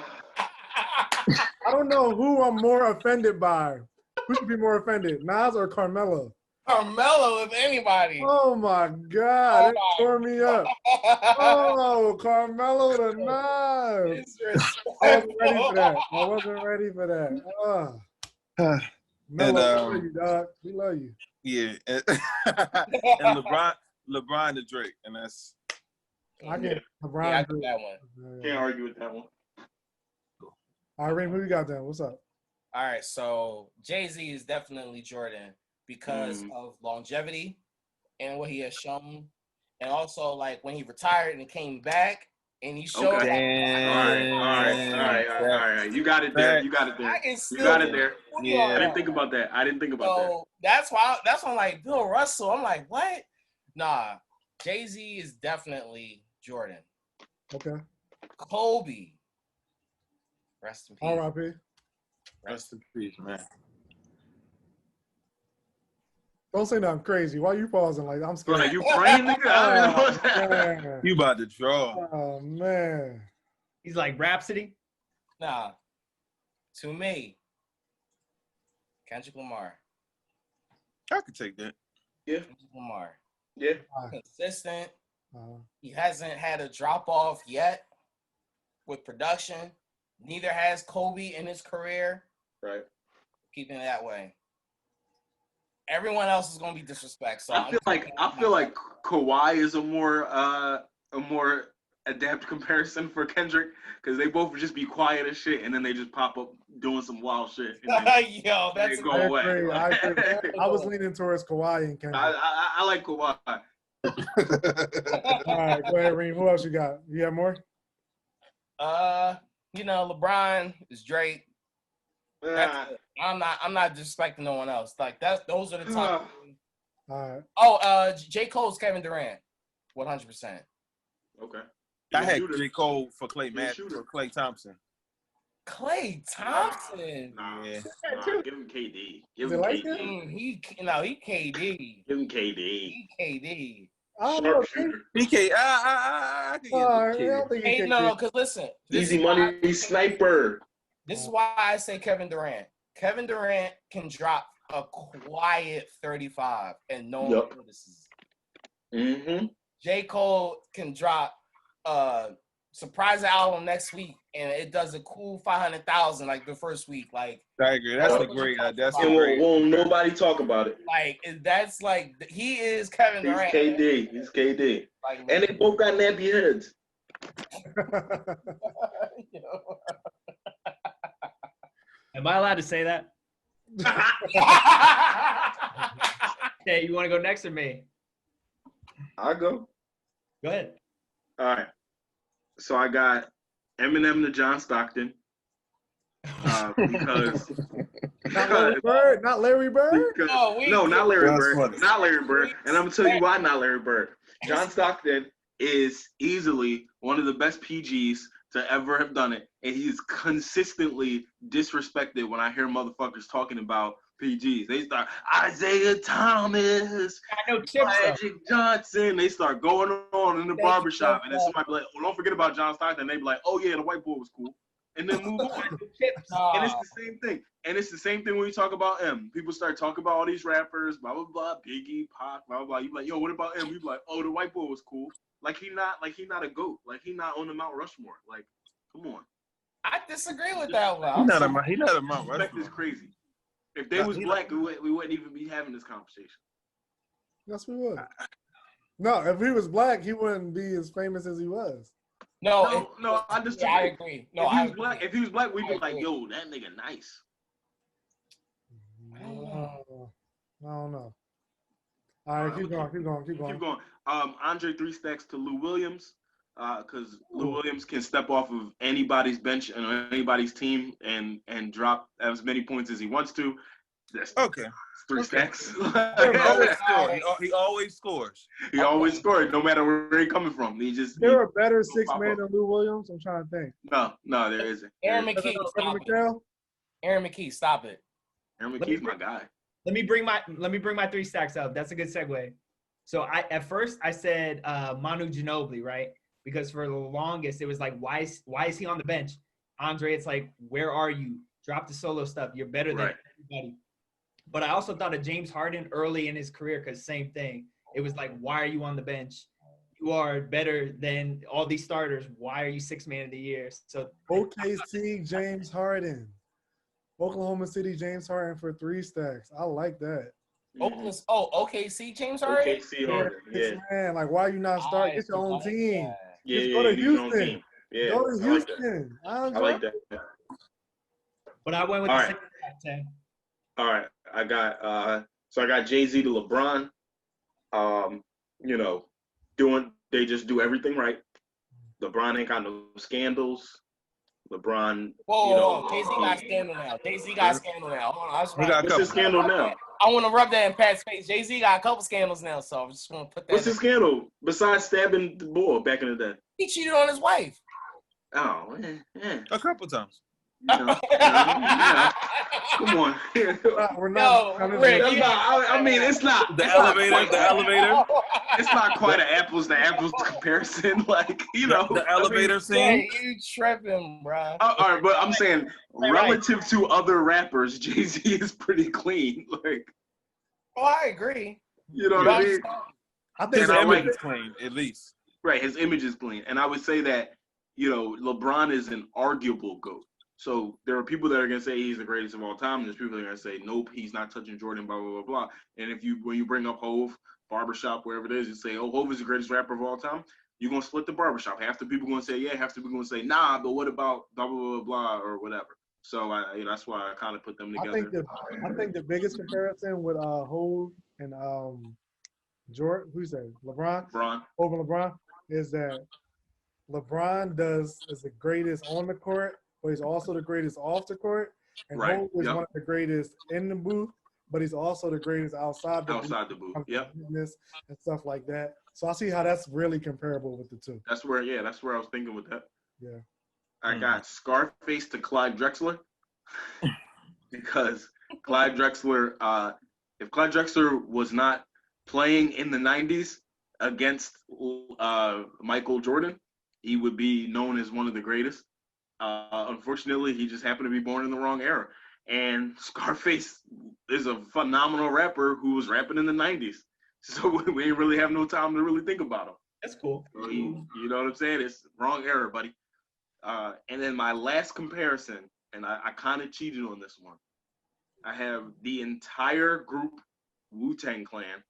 don't know who I'm more offended by. Who should be more offended, Nas or Carmelo? Carmelo, if anybody. Oh my God, that tore me up. Oh, Carmelo to Nas. I wasn't ready for that. Melo, we love you, dog. We love you. Yeah, and LeBron to Drake, and that's. I get LeBron. Yeah, I get that one. Can't argue with that one. All right, Ray, who you got then? What's up? All right, so Jay-Z is definitely Jordan because of longevity and what he has shown, and also like when he retired and came back and he showed. Okay. All right. You got it there. You got it there. Yeah. I didn't think about that. So that's why I'm like, Bill Russell. I'm like, what? Nah, Jay-Z is definitely Jordan. Okay. Kobe. Rest in peace. R.I.P. Rest in peace, man. Don't say nothing crazy. Why you pausing like that? I'm scared. Bro, you praying, nigga? You about to draw. Oh, man. He's like Rhapsody? Nah. To me, Kendrick Lamar. I could take that. Yeah. Kendrick Lamar. Yeah. Consistent. He hasn't had a drop off yet with production. Neither has Kobe in his career. Right. Keeping it that way. Everyone else is gonna be disrespect. So I feel like Kawhi is a more adept comparison for Kendrick because they both would just be quiet as shit and then they just pop up doing some wild shit. And then Yo, that's go away. I agree. I was leaning towards Kawhi and Kendrick. I like Kawhi. All right, go ahead, Reem. Who else you got? You have more? LeBron is Drake. I'm not disrespecting no one else. Like those are the top. All right. J. Cole's Kevin Durant, 100%. Okay. I had J. Cole for Clay Thompson. Klay Thompson. Nah, Yeah. Give him KD. Is it like He KD. Give him KD. He KD. I don't know. PK, I can get Hey, no, because listen. Easy money sniper. This is why I say Kevin Durant. Kevin Durant can drop a quiet 35 and no one notices. Mm-hmm. J. Cole can drop a surprise album next week and it does a cool 500,000 like the first week. Like I agree. That's a great. Won't nobody talk about it. Like that's like he is Kevin Durant. He's KD. Like, and they both got nappy heads. Am I allowed to say that? Hey, you want to go next or me? I'll go. Go ahead. All right. So I got Eminem to John Stockton. Because not Larry Bird. Not Larry Bird. Not Larry Bird. And I'm gonna tell you why not Larry Bird. John Stockton is easily one of the best PGs to ever have done it, and he's consistently disrespected when I hear motherfuckers talking about PGs. They start Isaiah Thomas, Magic Johnson. They start going on in the barbershop, and then somebody be like, "Oh, don't forget about John Stockton." They be like, "Oh yeah, the white boy was cool," and then move on. And it's the same thing. And it's the same thing when you talk about M. People start talking about all these rappers, blah blah blah, Biggie, Pac, blah blah blah. You be like, "Yo, what about M?" You be like, "Oh, the white boy was cool." Like he not a goat. Like he not on the Mount Rushmore. Like, come on. I disagree with that one. He's not a Mount Rushmore. Respect is crazy. If they was black, we wouldn't even be having this conversation. Yes, we would. No, if he was black, he wouldn't be as famous as he was. No, I disagree. I agree. No, if he was black, we'd be like, "Yo, that nigga nice." I don't know. All right, keep going. Andre 3 Stacks to Lou Williams, because Lou Williams can step off of anybody's bench and anybody's team and drop as many points as he wants to. That's 3 stacks. He always scores. He always scores, no matter where he's coming from. There a better six man than Lou Williams? I'm trying to think. No, there isn't. Aaron McKee, stop it. Aaron McKee, stop it. Aaron McKee's my guy. Let me bring my 3 stacks up. That's a good segue. So at first I said Manu Ginobili, right? Because for the longest it was like, why is he on the bench? Andre, it's like, where are you? Drop the solo stuff. You're better than everybody. But I also thought of James Harden early in his career because same thing. It was like, why are you on the bench? You are better than all these starters. Why are you 6th man of the year? So OKC James Harden. Oklahoma City James Harden for 3 stacks. I like that. OKC James Harden? OKC Harden, yeah. Man, like, why are you not starting? Get your own team. Yeah, go to Houston. Yeah, go to Houston. I like that. But I went with the same top 10. All right, I got Jay-Z to LeBron. They just do everything right. LeBron ain't got no scandals. LeBron. Whoa, Jay-Z got scandal now. Jay-Z got scandal now. Hold on, what's his scandal now? I want to rub that in Pat's face. Jay-Z got a couple scandals now, so I just want to put that. What's his scandal besides stabbing the boy back in the day? He cheated on his wife. Oh, yeah. A couple times. Come on. We're not. It's not the elevator. It's not quite an apples to apples comparison, the elevator scene. Hey, you tripping, bro? All right, but I'm saying relative to other rappers, Jay-Z is pretty clean. I agree. You know what I mean? I think Eminem is clean, at least. Right, his image is clean. And I would say that, LeBron is an arguable GOAT. So there are people that are going to say he's the greatest of all time. And there's people that are going to say, nope, he's not touching Jordan, blah, blah, blah, blah. And when you bring up Hove, barbershop, wherever it is, you say, oh, Hove is the greatest rapper of all time. You're going to split the barbershop. Half the people going to say, yeah, half the people going to say, nah, but what about blah, blah, blah, blah, or whatever. So that's why I kind of put them together. I think the biggest comparison with Hove and Jordan, who's that? LeBron. Over LeBron is that LeBron is the greatest on the court, but he's also the greatest off the court. And right. Hove is one of the greatest in the booth, but he's also the greatest outside the booth. Yep. And stuff like that. So I see how that's really comparable with the two. That's where I was thinking with that. Yeah. I got Scarface to Clyde Drexler because Clyde Drexler, if Clyde Drexler was not playing in the 90s against Michael Jordan, he would be known as one of the greatest. Unfortunately, he just happened to be born in the wrong era. And Scarface is a phenomenal rapper who was rapping in the 90s. So we didn't really have no time to really think about him. That's cool. So you know what I'm saying? It's wrong era, buddy. And then my last comparison, and I kind of cheated on this one. I have the entire group Wu-Tang Clan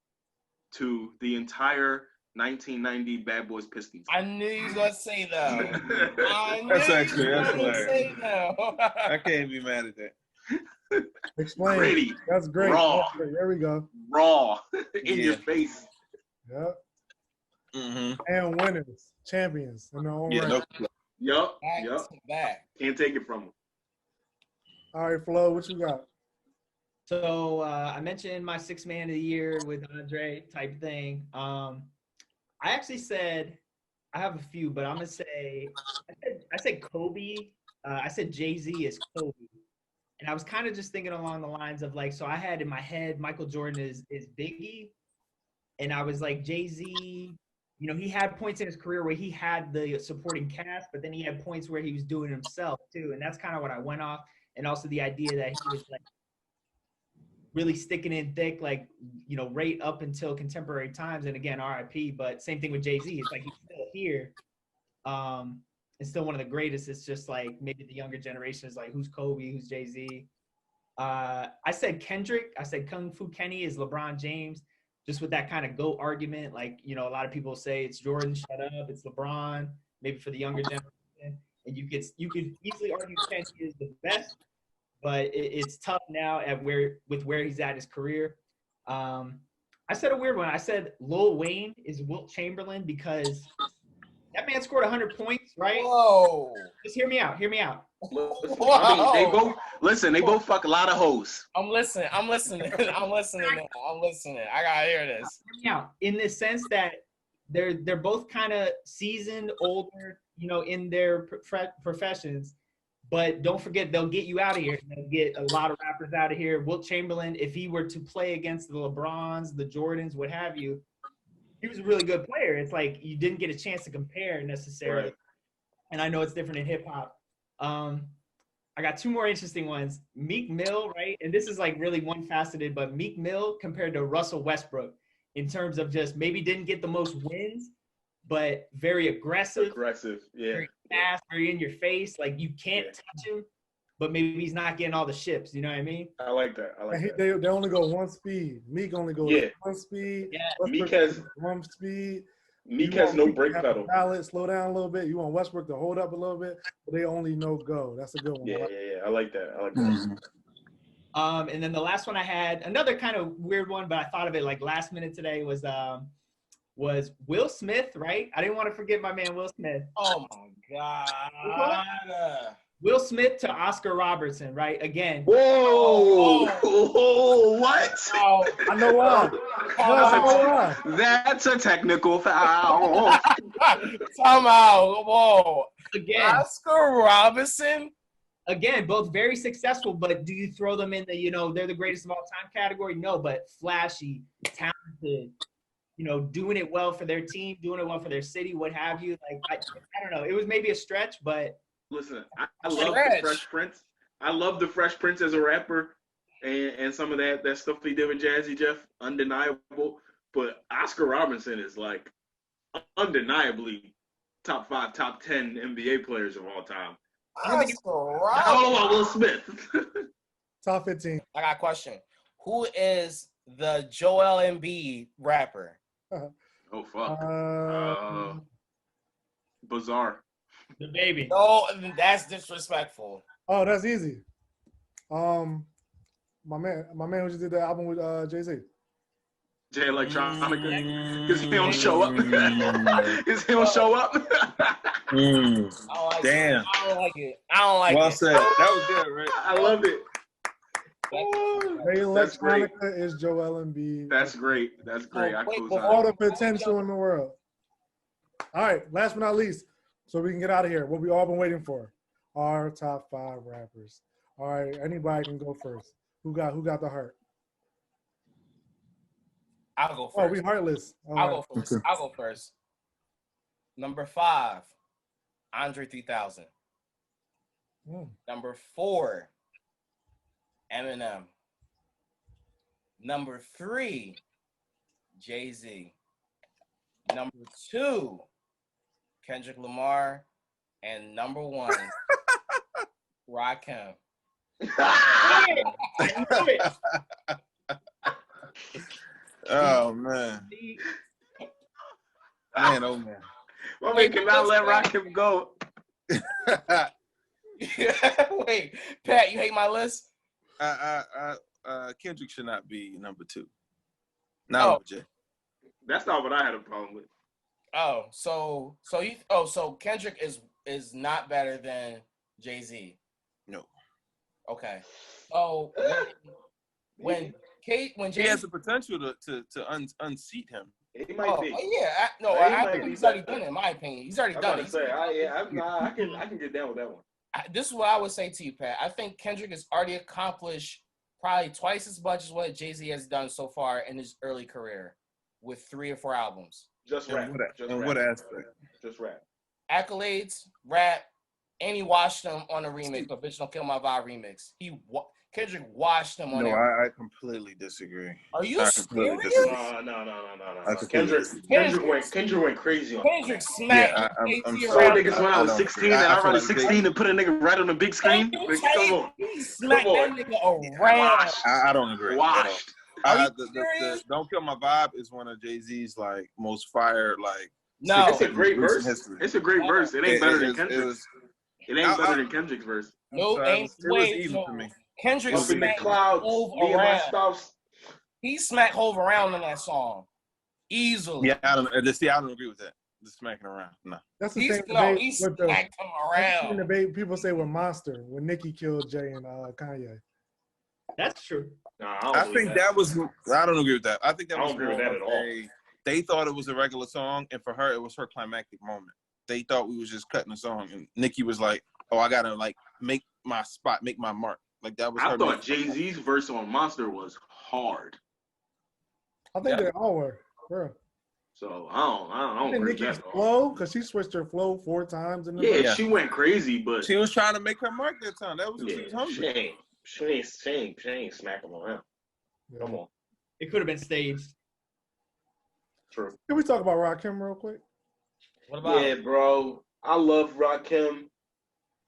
to the entire 1990 Bad Boys Pistons. I knew you was gonna say that. That's hilarious. I can't be mad at that. Explain. Gritty. That's great. Raw. There we go. Raw. In your face. Yep. Mm-hmm. And winners, champions in their own right. Yup. Back. Can't take it from them. All right, Flo, what you got? So I mentioned my 6th man of the year with Andre type thing. I actually said I have a few, but I'm gonna say I said Kobe. I said Jay-Z is Kobe, and I was kind of just thinking along the lines of like, so I had in my head Michael Jordan is Biggie, and I was like Jay-Z. He had points in his career where he had the supporting cast, but then he had points where he was doing it himself too, and that's kind of what I went off. And also the idea that he was like really sticking in thick, like, right up until contemporary times. And again, RIP, but same thing with Jay-Z. It's like he's still here. It's still one of the greatest. It's just like maybe the younger generation is like, who's Kobe? Who's Jay-Z? I said Kendrick. I said Kung Fu Kenny is LeBron James, just with that kind of GOAT argument. Like, a lot of people say it's Jordan, shut up. It's LeBron, maybe for the younger generation. And you could easily argue Kenny is the best, but it's tough now where he's at in his career. I said a weird one. I said Lil Wayne is Wilt Chamberlain because that man scored 100 points, right? Whoa. Just hear me out. They both fuck a lot of hoes. I'm listening. I gotta hear this. Hear me out. In the sense that they're both kind of seasoned, older, in their professions. But don't forget, they'll get you out of here. They'll get a lot of rappers out of here. Wilt Chamberlain, if he were to play against the LeBrons, the Jordans, what have you, he was a really good player. It's like you didn't get a chance to compare necessarily. Right. And I know it's different in hip hop. I got 2 more interesting ones. Meek Mill, right? And this is like really one faceted, but Meek Mill compared to Russell Westbrook in terms of just maybe didn't get the most wins, but very aggressive. Yeah. Very fast, very in your face. Like you can't touch him, but maybe he's not getting all the ships. You know what I mean? I like that. They only go one speed. Meek only goes one speed. Yeah. Meek has one speed. Meek has no brake pedal. Slow down a little bit. You want Westbrook to hold up a little bit, but they only know go. That's a good one. Yeah. I like that. Mm-hmm. And then the last one I had, another kind of weird one, but I thought of it like last minute today was Will Smith, right? I didn't want to forget my man Will Smith. Oh my God. Will Smith to Oscar Robertson, right? Again. Whoa! What? Oh, I know why. That's a technical foul. Time out. Whoa. Again. Oscar Robertson? Again, both very successful, but do you throw them in the, they're the greatest of all time category? No, but flashy, talented, doing it well for their team, doing it well for their city, what have you. Like, I don't know. It was maybe a stretch, but. Listen, I love the Fresh Prince. I love the Fresh Prince as a rapper and some of that stuff he did with Jazzy Jeff, undeniable. But Oscar Robertson is like undeniably top 5, top 10 NBA players of all time. That's right. I don't know about Will Smith. Top 15. I got a question. Who is the Joel Embiid rapper? Oh fuck. Uh, Bizarre. The baby. No, that's disrespectful. oh, that's easy. My man who just did the album with Jay-Z. Jay Electronica. Because he don't show up. Because he don't show up. I don't like Damn. it. I don't like it. I don't like Well it. said. That was good, right? I loved it. Jay That's great. Electronica is Joel Embiid. That's great. That's great. I wait, co-sign. All the potential in the world. All right, last but not least, so we can get out of here. What we all been waiting for, our top 5 rappers. All right, anybody can go first. Who got the heart? I'll go first. Oh, we heartless. All I'll right. go first. I'll go first. Number 5, Andre 3000. Number 4, Eminem. Number 3, Jay-Z. Number 2, Kendrick Lamar. And number 1, Rakim. Oh man. Man, oh man. My man cannot let Rakim go. Wait, Pat, you hate my list? Kendrick should not be number 2. Not over Jay. That's not what I had a problem with. Oh, so Kendrick is not better than Jay-Z. No. Okay. Oh, when He Jay-Z, has the potential to unseat him. He might be. I might think be he's already better. done it. In my opinion, he's already I'm done about it. to say, I can get down with that one. This is what I would say to you, Pat. I think Kendrick has already accomplished probably twice as much as what Jay-Z has done so far in his early career, with 3 or 4 albums. Just rap. What aspect? Just rap. Accolades, rap, and he washed them on a remix, the Bitch Don't Kill My Vibe remix. Kendrick washed them on No, that. I completely disagree. Are you I completely serious? disagree. No. Kendrick went crazy on Kendrick smacked I'm Jay-Z sorry. around. niggas when I was 16 and I run a 16 and put a nigga right on the big screen. Like, come on. He smacked Come on. that nigga around. I don't agree. Washed. The Don't Kill My Vibe is one of Jay-Z's like most fire No. It's a great verse. history. It's a great verse. It ain't better than Kendrick's. It ain't better I- than Kendrick's verse. No, it was even for me. Kendrick Up in the smacked clouds, Hov me and my around. spouse. He smacked Hov around in that song. Easily. Yeah, I don't agree with that. The smacking around. No. That's the He same debate he with the smacked him that's the around. debate people say with Monster when Nicki killed Jay and Kanye. That's true. Nah, I don't I believe think that was. I don't agree with that. I think that I was don't agree with more that of at all. They thought it was a regular song, and for her, it was her climactic moment. They thought we was just cutting a song, and Nicki was like, "Oh, I gotta make my spot, make my mark." Like that was. I her thought Jay-Z's verse on Monster was hard. I think they all were. Bro. So I don't agree with Nicki's that at all. flow, because she switched her flow 4 times in the Yeah, Yeah. she went crazy, but She was trying to make her mark that time. That was what she was yeah, hungry. she ain't smacking him around. Come on. It could have been staged. True. Can we talk about Rakim real quick? What about Yeah, bro. I love Rakim.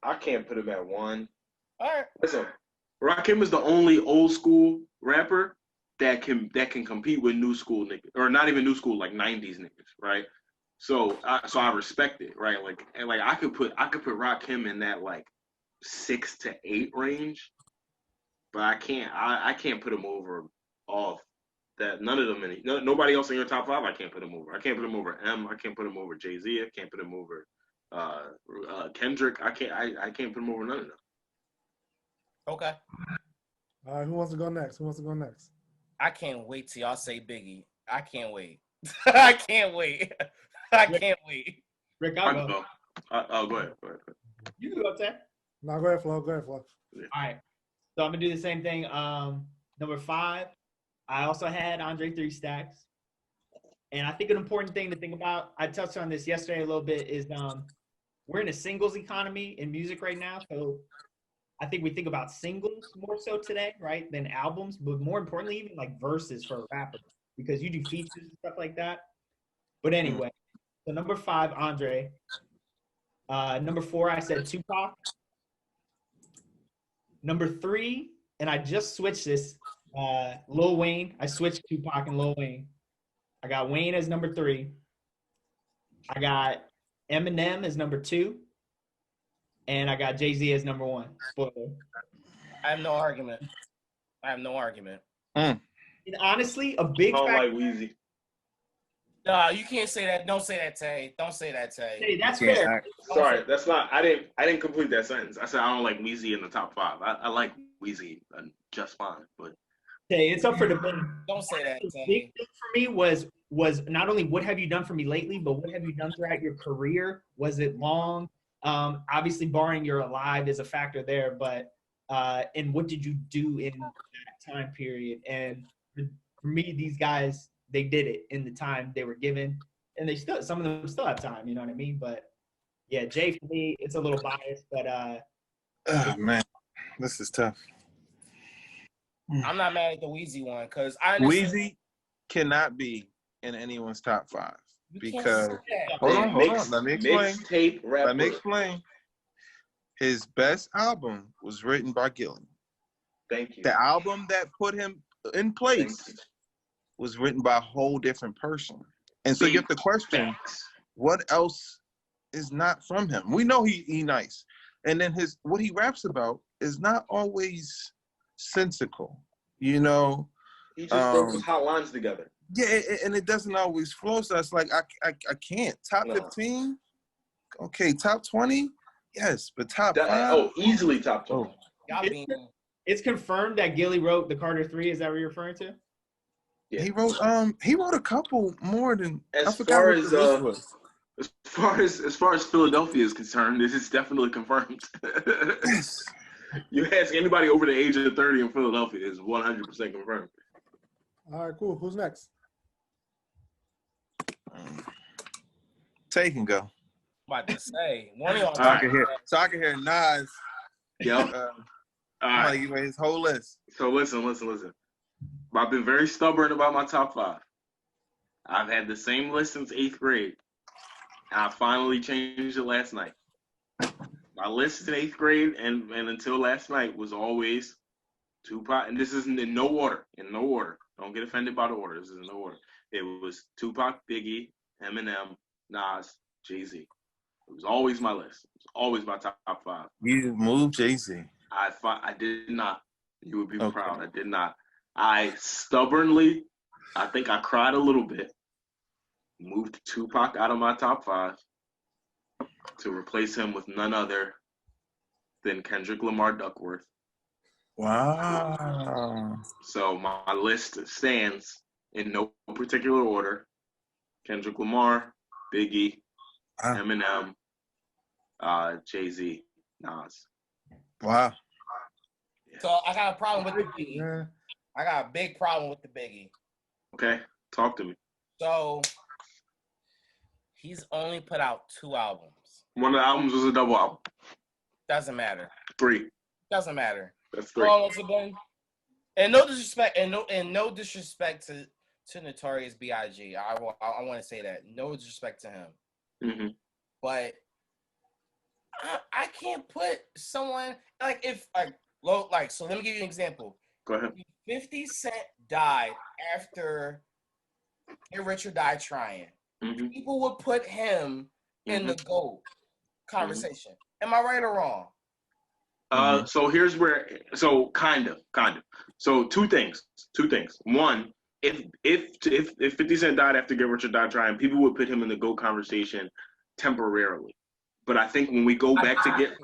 I can't put him at 1. all right? Listen, Rakim is the only old school rapper that can compete with new school niggas, or not even new school, like 90s niggas, right? So I respect it, right? Like I could put Rakim in that like 6 to 8 range, but I can't put him over off that. None of them nobody else in your top 5. I can't put him over. I can't put him over M. I can't put him over Jay-Z. I can't put him over Kendrick. I can't put him over none of them. Okay. All right, who wants to go next? I can't wait till y'all say Biggie. I can't wait. I can't wait. I can't wait. Rick, I I'll can go. go. Go ahead. You can go, Ted. No, go ahead, Flo. All right. So I'm gonna do the same thing. Number 5, I also had Andre 3 Stacks. And I think an important thing to think about, I touched on this yesterday a little bit, is we're in a singles economy in music right now. So I think we think about singles more so today, right, than albums, but more importantly, even like verses for a rapper, because you do features and stuff like that. But anyway, So number 5, Andre. Number 4, I said Tupac. Number 3, and I just switched this, Lil Wayne. I switched Tupac and Lil Wayne. I got Wayne as number 3. I got Eminem as number 2. And I got Jay-Z as number 1. Spoiler. I have no argument. And honestly, a big I don't factor. like Weezy. No, you can't say that. Don't say that, Tay. Don't say that, Tay. Hey, that's Yeah, fair. Sorry, that's not. I didn't complete that sentence. I said I don't like Weezy in the top 5. I like Weezy just fine, but Hey, it's up for debate. Don't say that, The Tay. big thing for me was not only what have you done for me lately, but what have you done throughout your career? Was it long? Obviously, barring you're alive is a factor there, but and what did you do in that time period? And for me, these guys, they did it in the time they were given, and they still, some of them still have time. You know what I mean? But yeah, Jay, for me, it's a little biased, but Oh man, this is tough. I'm not mad at the Weezy one because I understand. Weezy cannot be in anyone's top 5 You can't because say that. hold on. Let me explain. Mixtape rapper. Let me explain. His best album was written by Gillen. Thank you. The album that put him in place was written by a whole different person. And so you have to question, what else is not from him? We know he nice. And then what he raps about is not always sensical, you know. He just throws hot lines together. Yeah, and it doesn't always flow. So it's like I can't. Top 15, okay. Top 20, yes, but top 5. Easily top 20. Y'all being it's confirmed that Gilly wrote the Carter 3. Is that what you're referring to? Yeah. He wrote a couple more than as far as Philadelphia is concerned, this is definitely confirmed. Yes. You ask anybody over the age of 30 in Philadelphia, is 100% confirmed. All right, cool. Who's next? Tay can go. I'm about to say one of y'all. So I can hear Nas. Yep. I'm like, you his whole list. So listen. I've been very stubborn about my top 5. I've had the same list since 8th grade. And I finally changed it last night. My list in 8th grade and until last night was always Tupac, and this isn't in no order. Don't get offended by the order. This is in no order. It was Tupac, Biggie, Eminem, Nas, Jay-Z. It was always my list. It was always my top 5. You moved Jay-Z. I did not. You would be proud. I did not. I stubbornly, I think I cried a little bit, moved Tupac out of my top 5 to replace him with none other than Kendrick Lamar Duckworth. Wow. So my list stands in no particular order. Kendrick Lamar, Biggie, Eminem, Jay-Z, Nas. Wow. So I got a problem with the Biggie. Yeah. I got a big problem with the Biggie. Okay, talk to me. So he's only put out 2 albums. One of the albums was a double album. Doesn't matter. 3. Doesn't matter. That's 3. How long has it been? And no disrespect, no disrespect to Notorious B.I.G. I want to say that. No disrespect to him. Mm-hmm. But I can't put someone so let me give you an example. Go ahead. 50 Cent died after Get Rich or Die Trying. Mm-hmm. People would put him in the GOAT conversation. Mm-hmm. Am I right or wrong? So here's where, kind of. So two things. One, if 50 Cent died after Get Rich or Die Trying, people would put him in the GOAT conversation temporarily. But I think when we go back to Get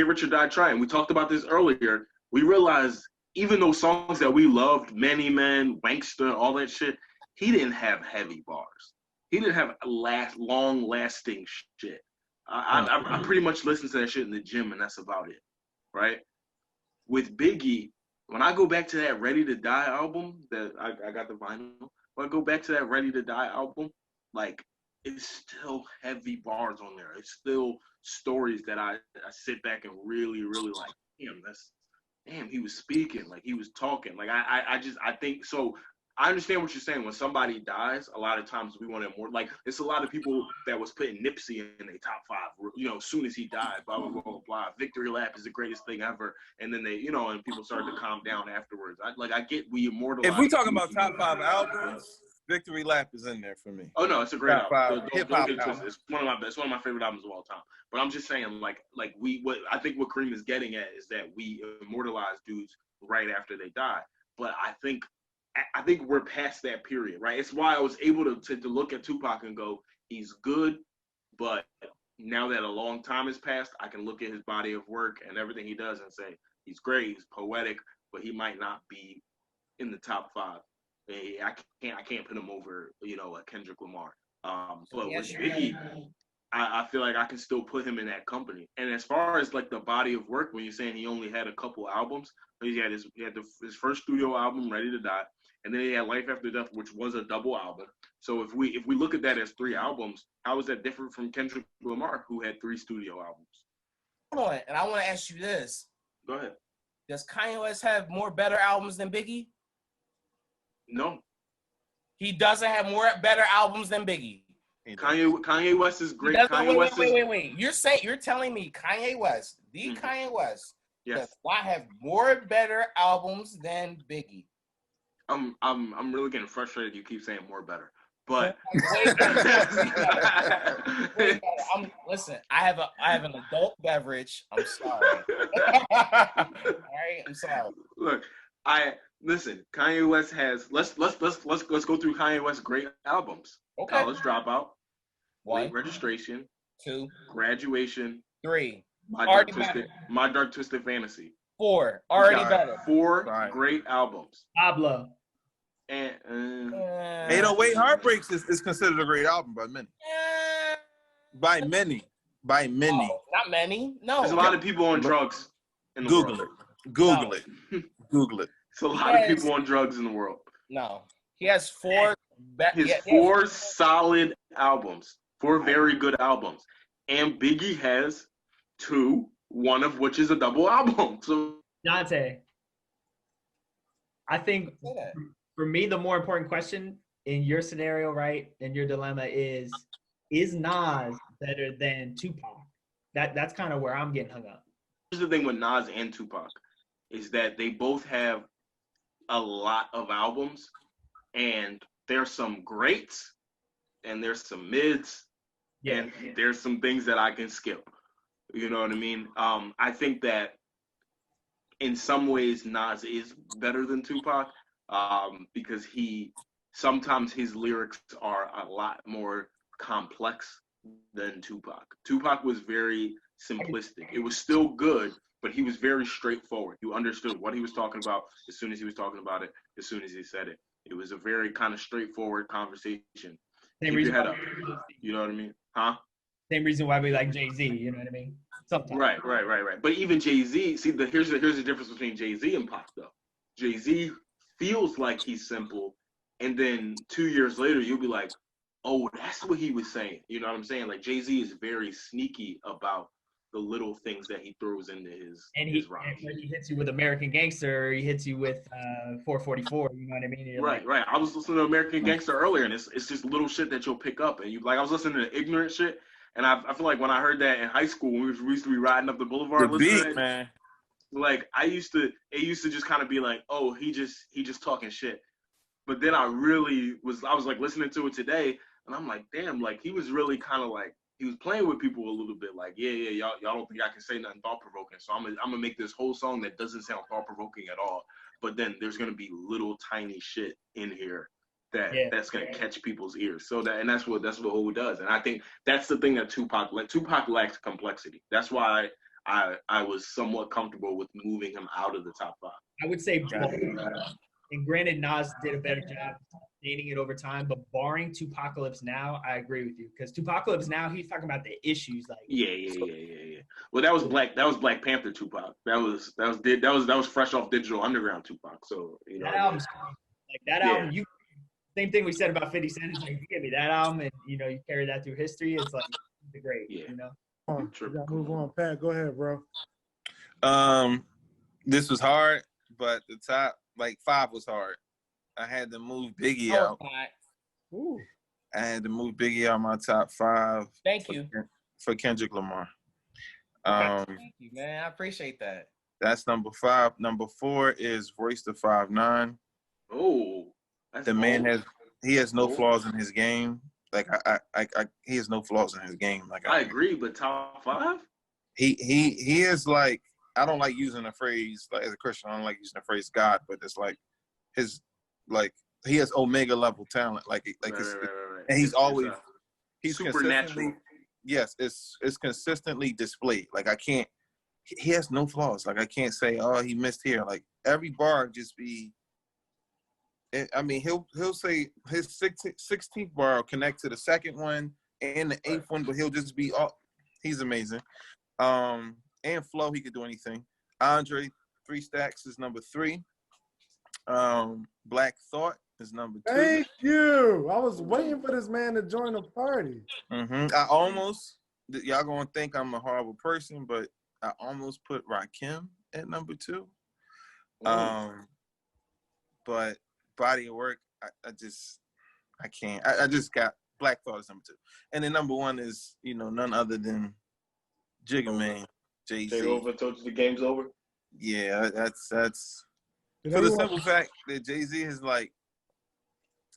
Rich or Die Trying, we talked about this earlier, we realized even those songs that we loved, Many Men, Wankster, all that shit, he didn't have heavy bars. He didn't have long-lasting shit. I pretty much listen to that shit in the gym, and that's about it, right? With Biggie, when I go back to that Ready to Die album, that I got the vinyl, when I go back to that Ready to Die album, like, it's still heavy bars on there. It's still stories that I sit back and really, really like, damn, he was speaking, like he was talking. Like I think so. I understand what you're saying. When somebody dies, a lot of times we want to more like it's a lot of people that was putting Nipsey in their top 5. You know, as soon as he died, blah blah blah blah blah. Victory Lap is the greatest thing ever, and then they, you know, and people started to calm down afterwards. I get we immortalize. If we talking about top 5 albums, Victory Lap is in there for me. Oh no, it's a great Top album. 5 Don't hip-hop get it twisted. album. It's one of my favorite albums of all time. But I'm just saying, what I think what Kareem is getting at is that we immortalize dudes right after they die. But I think we're past that period, right? It's why I was able to look at Tupac and go, he's good, but now that a long time has passed, I can look at his body of work and everything he does and say he's great, he's poetic, but he might not be in the top 5. I can't put him over, you know, a Kendrick Lamar. But with Biggie, I feel like I can still put him in that company. And as far as like the body of work, when you're saying he only had a couple albums, he had his first studio album, Ready to Die, and then he had Life After Death, which was a double album. So if we look at that as 3 albums, how is that different from Kendrick Lamar, who had 3 studio albums? Hold on, and I want to ask you this. Go ahead. Does Kanye West have more better albums than Biggie? No. He doesn't have better albums than Biggie. Kanye West is great. Wait. You're telling me Kanye West, Kanye West, does not have more better albums than Biggie? I'm really getting frustrated. You keep saying more better, but listen. I have an adult beverage. I'm sorry. All right, I'm sorry. Look, listen. Kanye West has let's go through Kanye West's great albums. Okay. College Dropout, 1, Late Registration, 2, Graduation, 3, My Dark Twisted Fantasy, 4, already better. 4 great albums. Pablo. And 808 Heartbreaks is considered a great album by many. By many. No, not many. No. There's a lot of people on drugs in the Google world. Google it. Google it. There's a lot of people on drugs in the world. No. He has 4 4 solid albums. 4 very good albums. And Biggie has 2, one of which is a double album. So Dante, I think for me, the more important question in your scenario, right, in your dilemma is Nas better than Tupac? That's kind of where I'm getting hung up. Here's the thing with Nas and Tupac is that they both have a lot of albums, and there's some greats and there's some mids, and there's some things that I can skip. You know what I mean? I think that in some ways Nas is better than Tupac because sometimes his lyrics are a lot more complex than Tupac. Tupac was very simplistic. It was still good, but he was very straightforward. You understood what he was talking about as soon as he was talking about it, as soon as he said it. It was a very kind of straightforward conversation. Keep your head up. You know what I mean? Huh? Same reason why we like Jay-Z, you know what I mean? Sometimes. Right. But even Jay-Z, see, here's the difference between Jay-Z and Pac, though. Jay-Z feels like he's simple, and then 2 years later, you'll be like, oh, that's what he was saying. You know what I'm saying? Like, Jay-Z is very sneaky about the little things that he throws into his rhymes. And when he hits you with American Gangster, he hits you with 444, you know what I mean? You're right. I was listening to American Gangster earlier, and it's just little shit that you'll pick up. And I was listening to ignorant shit, and I feel like when I heard that in high school, when we used to be riding up the boulevard, the beat, man. Like it used to just kind of be like, oh, he just talking shit. But then I was like listening to it today, and I'm like, damn, like he was really kind of like, he was playing with people a little bit, like, y'all don't think I can say nothing thought provoking, so I'm gonna make this whole song that doesn't sound thought provoking at all. But then there's gonna be little tiny shit in here that's gonna catch people's ears. So that's what Hov does, and I think that's the thing that Tupac lacks complexity. That's why I was somewhat comfortable with moving him out of the top 5. I would say both. And granted, Nas did a better job sustaining it over time, but barring Tupacalypse Now, I agree with you because Tupacalypse Now, he's talking about the issues, like Well, that was Black Panther Tupac. That was fresh off Digital Underground Tupac. So you know that album, album. Same thing we said about 50 Cent. It's like you give me that album, and you carry that through history. It's like it's great. You know. We gotta move on. Pat, go ahead, bro. This was hard, but the top 5 was hard. I had to move Biggie No, out. it's not. Ooh. I had to move Biggie out my top 5. Thank you. For Kendrick Lamar. Thank you, man. I appreciate that. That's number 5. Number 4 is Royce the 5'9". Oh, The man has no Oh. flaws in his game. Like he has no flaws in his game. Like I agree, but top 5? He is like, I don't like using the phrase, like as a Christian, I don't like using the phrase God, but it's like his, like he has Omega level talent. Like Right. and he's always he's supernatural. Yes, it's consistently displayed. Like he has no flaws. Like I can't say, oh, he missed here. Like every bar just be. I mean, he'll say his 16th bar will connect to the second one and the 8th one, but he'll just be he's amazing. And flow, he could do anything. Andre 3 Stacks is number 3. Black Thought is number 2. Thank you. I was waiting for this man to join the party. I almost, y'all gonna think I'm a horrible person, but I almost put Rakim at number 2. But body of work, I can't. I just got Black Thought is number 2, and then number 1 is none other than Jigga Man, Jay-Z. Take over, told you the game's over. Yeah, that's for the simple fact that Jay-Z has like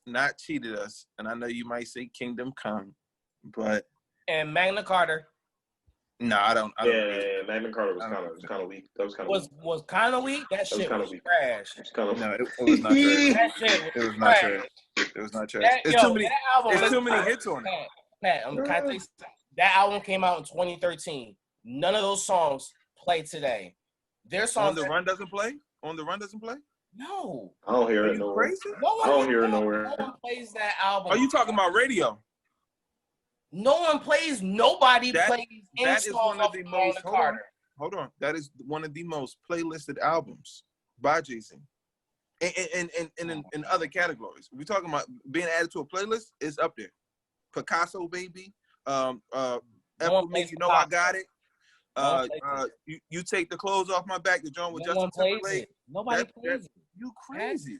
not cheated us, and I know you might say Kingdom Come, but and Magna Carta. No, I don't. Yeah, Magna Carta was kind of weak. That was kind of was kind of weak. That shit was trash. No, it was not trash. That shit was it was not trash. It was not trash. There's too many hits on it. Pat, can I tell you something? That album came out in 2013. None of those songs play today. Their songs. On the Run doesn't play. On the Run doesn't play. No. I don't hear it nowhere. I don't hear it nowhere. No one plays that album. Are you talking about radio? No one plays. Nobody plays. That is one of the most. Hold on. That is one of the most playlisted albums by Jay-Z. And in other categories, we're talking about being added to a playlist. It's up there. Picasso, baby. Apple Make You Know I Got It. You Take the Clothes Off My Back. The joint with Justin Timberlake. Nobody plays it. You crazy.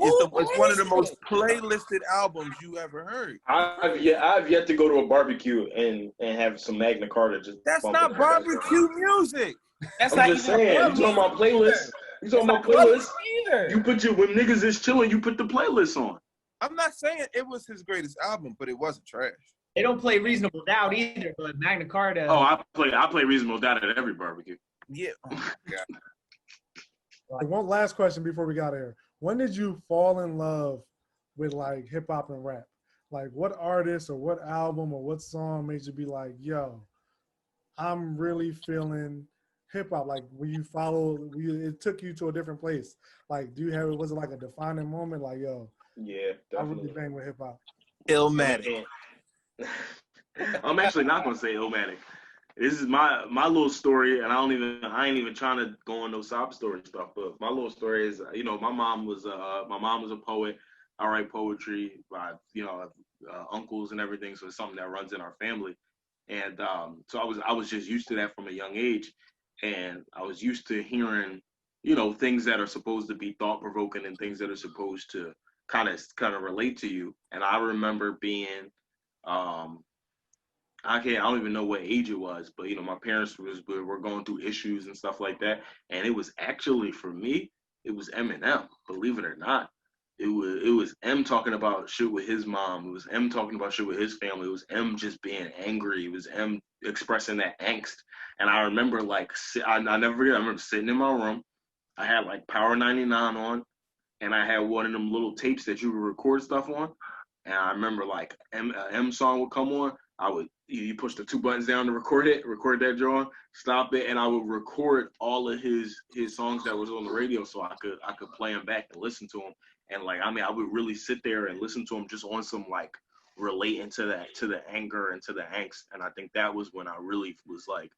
It's one of the most playlisted albums you ever heard. I've yet to go to a barbecue and have some Magna Carta. That's not barbecue music. That's I'm just saying. You talking about playlists? You put when niggas is chilling, you put the playlist on. I'm not saying it was his greatest album, but it wasn't trash. They don't play Reasonable Doubt either, but Magna Carta. Oh, I play Reasonable Doubt at every barbecue. Yeah. Oh my God. One last question before we got here. When did you fall in love with like hip hop and rap? Like what artist or what album or what song made you be like, yo, I'm really feeling hip hop? Like when you it took you to a different place. Like was it like a defining moment? Like, yo, yeah, definitely. I really bang with hip hop. Illmatic. I'm actually not gonna say Illmatic. This is my little story, and I ain't even trying to go on no sob story stuff. But my little story is, my mom was a poet. I write poetry by uncles and everything, so it's something that runs in our family. And so I was just used to that from a young age, and I was used to hearing things that are supposed to be thought provoking and things that are supposed to kind of relate to you. And I remember being I don't even know what age it was, but my parents were going through issues and stuff like that, and it was actually, for me, it was Eminem. Believe it or not, it was M talking about shit with his mom. It was M talking about shit with his family. It was M just being angry. It was M expressing that angst. And I remember I never forget. I remember sitting in my room. I had like Power 99 on, and I had one of them little tapes that you would record stuff on. And I remember like M song would come on. You push the 2 buttons down to record that drawing, stop it, and I would record all of his songs that was on the radio, so I could play them back and listen to them. And I would really sit there and listen to them just on some like relating to the anger and to the angst. And I think that was when I really was like,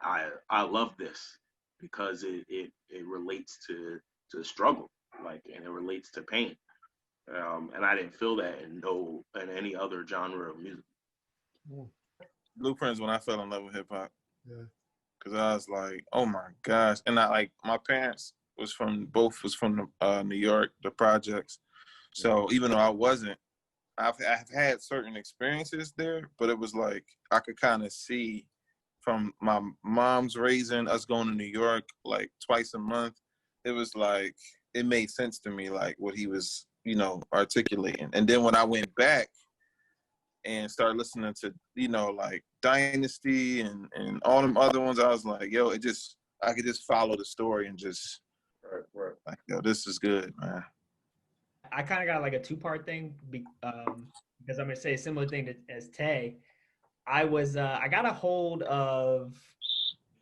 I love this, because it relates to struggle, and it relates to pain. And I didn't feel that in any other genre of music. Blueprints when I fell in love with hip hop. Yeah. Cause I was like, oh my gosh. And my parents, was from New York, the projects. So even though I wasn't, I've had certain experiences there, but it was like I could kind of see from my mom's raising us going to New York like twice a month. It was like it made sense to me, like what he was, articulating. And then when I went back and started listening to, like Dynasty and all them other ones, I was like, yo, I could just follow the story and just like, yo, this is good, man. I kind of got like a two-part thing because I'm gonna say a similar thing as Tay. I got a hold of,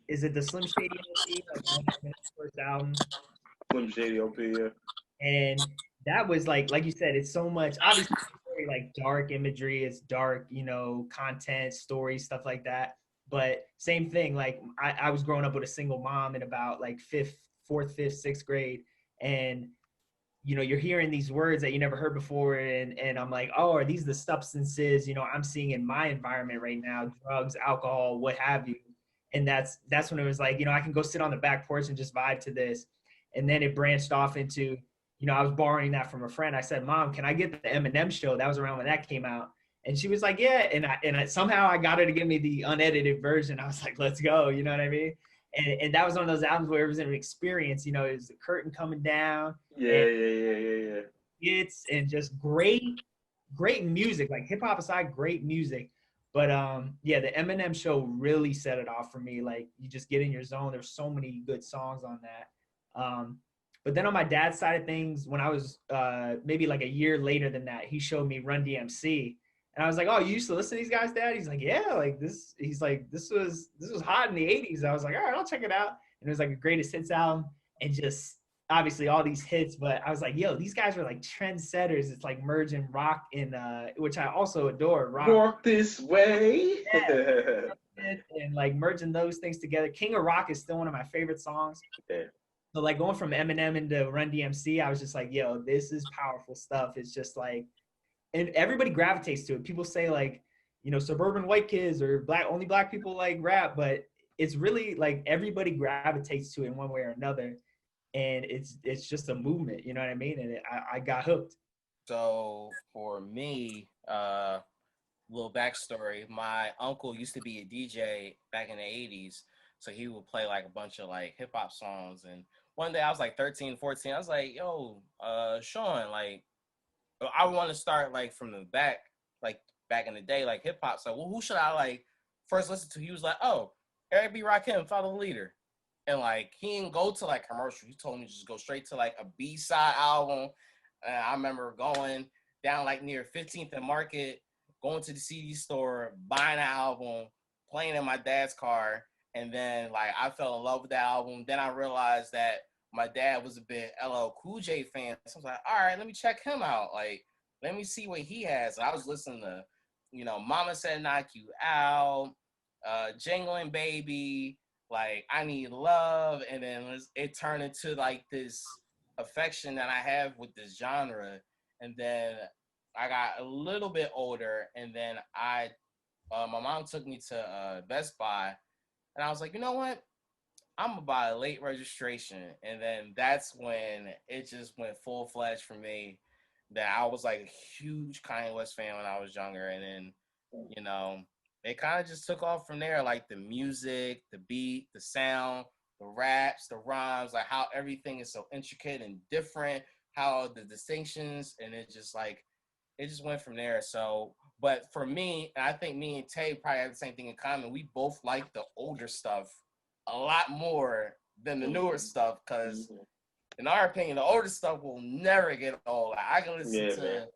is it the Slim Shady LP, like his first album? Slim Shady LP, yeah. And that was like you said, it's so much, obviously it's very like dark imagery, it's dark, content, stories, stuff like that. But same thing, like I was growing up with a single mom in about like fourth, fifth, sixth grade, and you're hearing these words that you never heard before, and I'm like, oh, are these the substances I'm seeing in my environment right now? Drugs, alcohol, what have you. And that's when it was like, I can go sit on the back porch and just vibe to this. And then it branched off into, I was borrowing that from a friend. I said, Mom, can I get the Eminem show? That was around when that came out. And she was like, yeah. And I somehow I got her to give me the unedited version. I was like, let's go. You know what I mean? And that was one of those albums where it was an experience. It was the curtain coming down. Yeah. It's and just great music. Like hip hop aside, great music. But yeah, the Eminem show really set it off for me. Like you just get in your zone. There's so many good songs on that. But then on my dad's side of things, when I was maybe like a year later than that, he showed me Run DMC. And I was like, oh, you used to listen to these guys, Dad? He's like, yeah, like this. He's like, this was hot in the 80s. I was like, all right, I'll check it out. And it was like a greatest hits album, and just obviously all these hits. But I was like, yo, these guys were like trendsetters. It's like merging rock and which I also adore. Rock. Walk this way. Yeah. And like merging those things together. King of Rock is still one of my favorite songs. Yeah. So like going from Eminem into Run DMC, I was just like, yo, this is powerful stuff. It's just like, and everybody gravitates to it. People say like, suburban white kids or only black people like rap, but it's really like everybody gravitates to it in one way or another. And it's just a movement, you know what I mean? And I got hooked. So for me, little backstory, my uncle used to be a DJ back in the 80s. So he would play like a bunch of like hip hop songs. And one day I was like 13, 14. I was like, yo, Sean, like, I want to start like from the back, like back in the day, like hip hop. So, well, who should I like first listen to? He was like, oh, Eric B. Rakim, Follow the Leader. And like, he didn't go to like commercial. He told me to just go straight to like a B-side album. And I remember going down like near 15th and Market, going to the CD store, buying an album, playing in my dad's car. And then like, I fell in love with that album. Then I realized that my dad was a big LL Cool J fan. So I was like, all right, let me check him out. Like, let me see what he has. I was listening to, Mama Said Knock You Out, Jingling Baby, like I Need Love. And then it turned into like this affection that I have with this genre. And then I got a little bit older, and then my mom took me to Best Buy, and I was like, you know what? I'm gonna buy a late registration. And then that's when it just went full-fledged for me, that I was like a huge Kanye West fan when I was younger. And then, it kind of just took off from there, like the music, the beat, the sound, the raps, the rhymes, like how everything is so intricate and different, how the distinctions, and it just went from there. So, but for me, and I think me and Tay probably have the same thing in common, we both like the older stuff a lot more than the newer stuff, because in our opinion, the older stuff will never get old. Like, I can listen to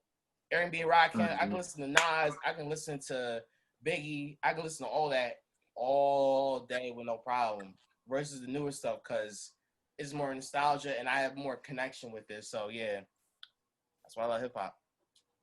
Eric B. Rakim, I can listen to Nas, I can listen to Biggie, I can listen to all that all day with no problem, versus the newer stuff, because it's more nostalgia and I have more connection with it. So yeah, that's why I love hip hop.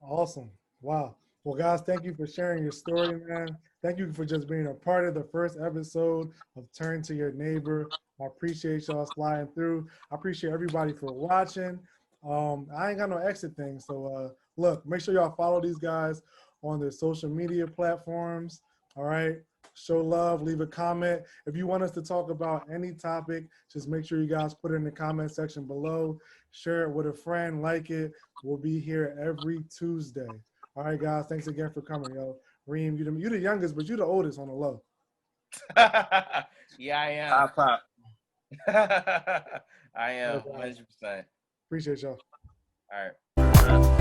Awesome. Wow. Well, guys, thank you for sharing your story, man. Thank you for just being a part of the first episode of Turn to Your Neighbor. I appreciate y'all sliding through. I appreciate everybody for watching. I ain't got no exit thing. So look, make sure y'all follow these guys on their social media platforms. All right. show love, leave a comment. If you want us to talk about any topic, just make sure you guys put it in the comment section below. Share it with a friend, like it. We'll be here every Tuesday. All right, guys. Thanks again for coming, yo. Reem, you the youngest, but you the oldest on the low. Yeah, I am. High pop. I am 100%. Appreciate y'all. All right.